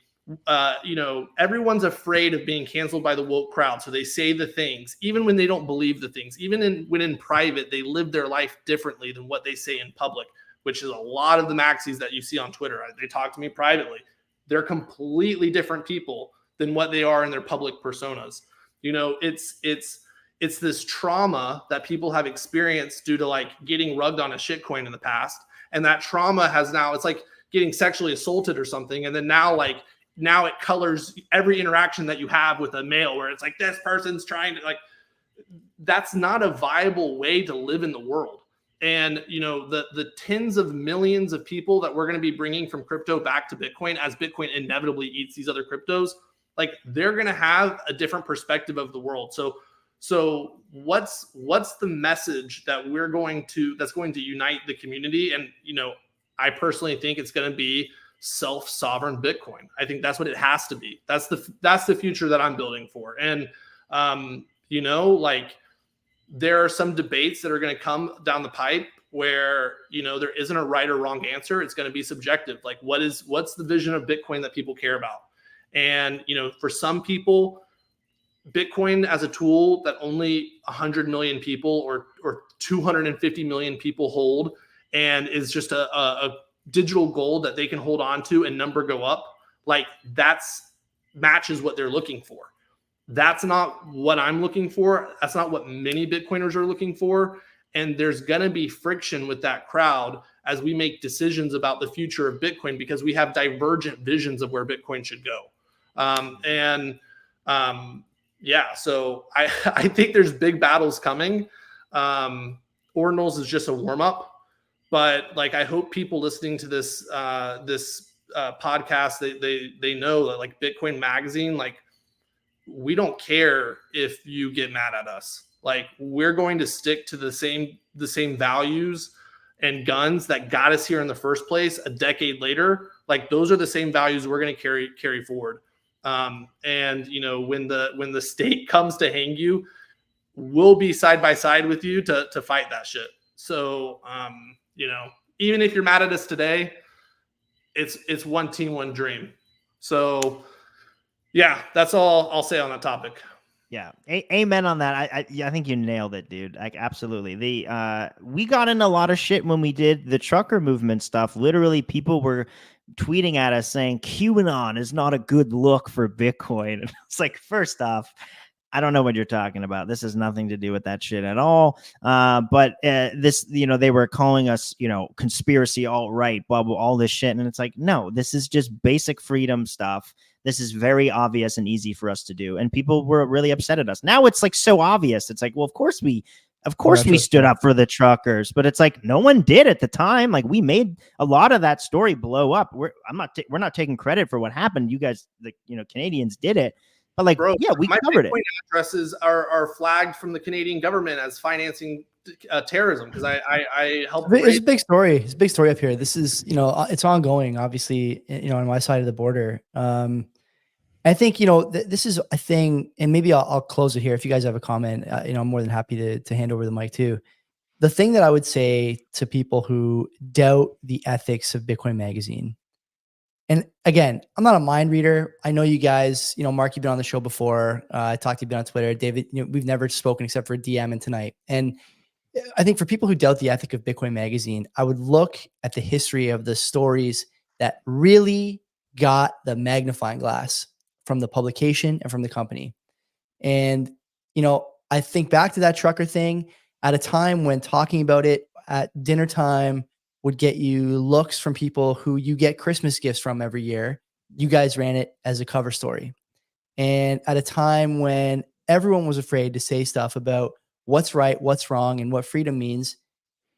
Speaker 3: everyone's afraid of being canceled by the woke crowd. So they say the things, even when they don't believe the things, even when in private, they live their life differently than what they say in public, which is a lot of the maxis that you see on Twitter. They talk to me privately. They're completely different people than what they are in their public personas. It's this trauma that people have experienced due to like getting rugged on a shitcoin in the past. And that trauma has now, it's like getting sexually assaulted or something. And then now it colors every interaction that you have with a male, where it's like, this person's trying to, like, that's not a viable way to live in the world. And, the tens of millions of people that we're going to be bringing from crypto back to Bitcoin, as Bitcoin inevitably eats these other cryptos, like, they're going to have a different perspective of the world. So what's the message that that's going to unite the community? And, I personally think it's going to be self-sovereign Bitcoin. I think that's what it has to be. That's the future that I'm building for. And, like, there are some debates that are going to come down the pipe where, there isn't a right or wrong answer. It's going to be subjective. Like, what's the vision of Bitcoin that people care about? And, for some people, Bitcoin as a tool that only 100 million people or 250 million people hold, and is just a digital gold that they can hold on to and number go up, like, that's matches what they're looking for. That's not what I'm looking for. That's not what many Bitcoiners are looking for. And there's going to be friction with that crowd as we make decisions about the future of Bitcoin, because we have divergent visions of where Bitcoin should go. So I think there's big battles coming. Ordinals is just a warm up. But like, I hope people listening to this podcast, they know that, like, Bitcoin Magazine, like, we don't care if you get mad at us. Like, we're going to stick to the same values and guns that got us here in the first place a decade later. Like, those are the same values we're going to carry forward. And when the state comes to hang you, we'll be side by side with you to fight that shit. So, even if you're mad at us today, it's one team, one dream. So, yeah, that's all I'll say on that topic.
Speaker 2: Yeah, amen on that. I think you nailed it, dude. Like, absolutely. We got in a lot of shit when we did the trucker movement stuff. Literally, people were tweeting at us saying QAnon is not a good look for Bitcoin. And it's like, first off, I don't know what you're talking about. This has nothing to do with that shit at all. But this, they were calling us, conspiracy alt-right, bubble, all this shit. And it's like, no, this is just basic freedom stuff. This is very obvious and easy for us to do. And people were really upset at us. Now it's like so obvious. It's like, well, of course we stood up for the truckers, but it's like no one did at the time. Like, we made a lot of that story blow up. We're not taking credit for what happened. You guys, Canadians did it. But like, bro, yeah, we covered it.
Speaker 3: My Bitcoin addresses are flagged from the Canadian government as financing terrorism because I helped.
Speaker 1: It's a big story. It's a big story up here. This is, it's ongoing, obviously, on my side of the border. I think, this is a thing, and maybe I'll close it here. If you guys have a comment, I'm more than happy to hand over the mic too. The thing that I would say to people who doubt the ethics of Bitcoin Magazine, and again, I'm not a mind reader. I know you guys, Mark, you've been on the show before. I talked to you on Twitter. David, we've never spoken except for DM and tonight. And I think for people who doubt the ethic of Bitcoin Magazine, I would look at the history of the stories that really got the magnifying glass from the publication and from the company. And, I think back to that trucker thing at a time when talking about it at dinner time would get you looks from people who you get Christmas gifts from every year. You guys ran it as a cover story. And at a time when everyone was afraid to say stuff about what's right, what's wrong, and what freedom means,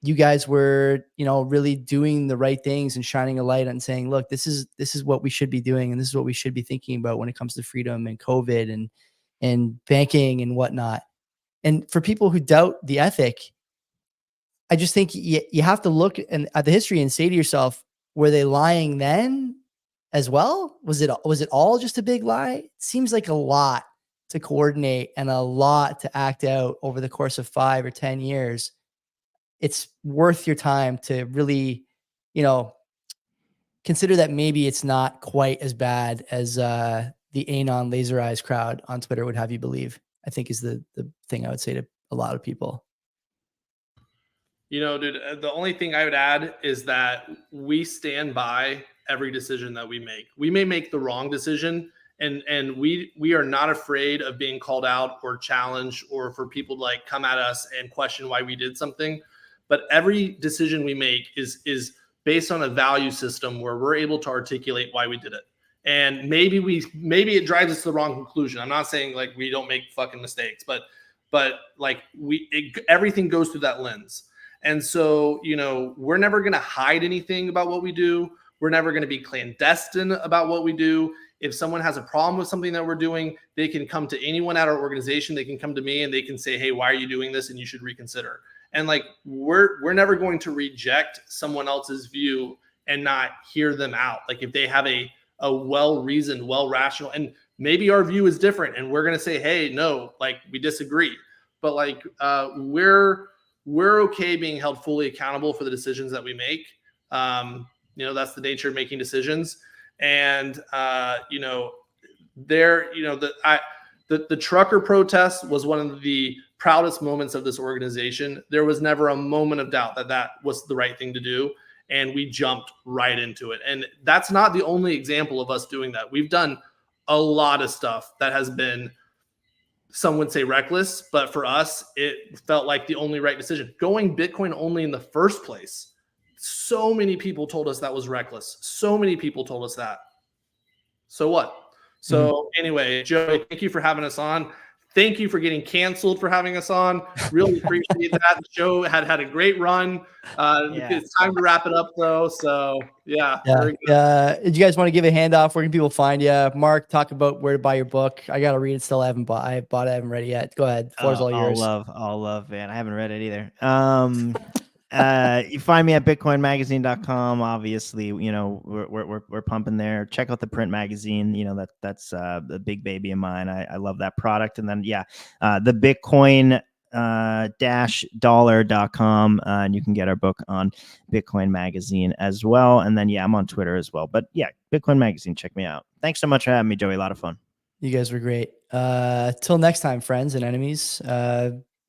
Speaker 1: you guys were, really doing the right things and shining a light on saying, look, this is what we should be doing. And this is what we should be thinking about when it comes to freedom and COVID and banking and whatnot. And for people who doubt the ethic, I just think you have to look at the history and say to yourself, were they lying then as well? Was it all just a big lie? It seems like a lot to coordinate and a lot to act out over the course of 5 or 10 years. It's worth your time to really, consider that maybe it's not quite as bad as the Anon Laser Eyes crowd on Twitter would have you believe, I think is the thing I would say to a lot of people.
Speaker 3: Dude, the only thing I would add is that we stand by every decision that we make. We may make the wrong decision, and we are not afraid of being called out or challenged or for people to come at us and question why we did something. But every decision we make is based on a value system where we're able to articulate why we did it. And maybe it drives us to the wrong conclusion. I'm not saying we don't make fucking mistakes, but everything goes through that lens. And so, we're never going to hide anything about what we do. We're never going to be clandestine about what we do. If someone has a problem with something that we're doing, they can come to anyone at our organization. They can come to me and they can say, hey, why are you doing this? And you should reconsider. And we're never going to reject someone else's view and not hear them out. If they have a well-reasoned, well-rational, and maybe our view is different and we're going to say, hey, no, we disagree. But we're okay being held fully accountable for the decisions that we make. That's the nature of making decisions. And, the trucker protest was one of the proudest moments of this organization. There was never a moment of doubt that was the right thing to do. And we jumped right into it. And that's not the only example of us doing that. We've done a lot of stuff that has been, some would say, reckless, but for us, it felt like the only right decision. Going Bitcoin only in the first place. So many people told us that was reckless. So many people told us that. So what? So anyway, Joey, thank you for having us on. Thank you for getting canceled for having us on. Really appreciate that. The show had a great run. It's time to wrap it up, though. So, yeah.
Speaker 1: Did you guys want to give a handoff? Where can people find you? Mark, talk about where to buy your book. I got to read it still. I haven't bought it. I haven't read it yet. Go ahead. The floor's all yours.
Speaker 2: All love, man. I haven't read it either. You find me at bitcoinmagazine.com. Obviously, we're pumping there. Check out the print magazine. That's a big baby of mine. I love that product. And then, the Bitcoin -dollar.com, and you can get our book on Bitcoin Magazine as well. And then, I'm on Twitter as well. But Bitcoin Magazine, check me out. Thanks so much for having me, Joey. A lot of fun.
Speaker 1: You guys were great. Till next time, friends and enemies.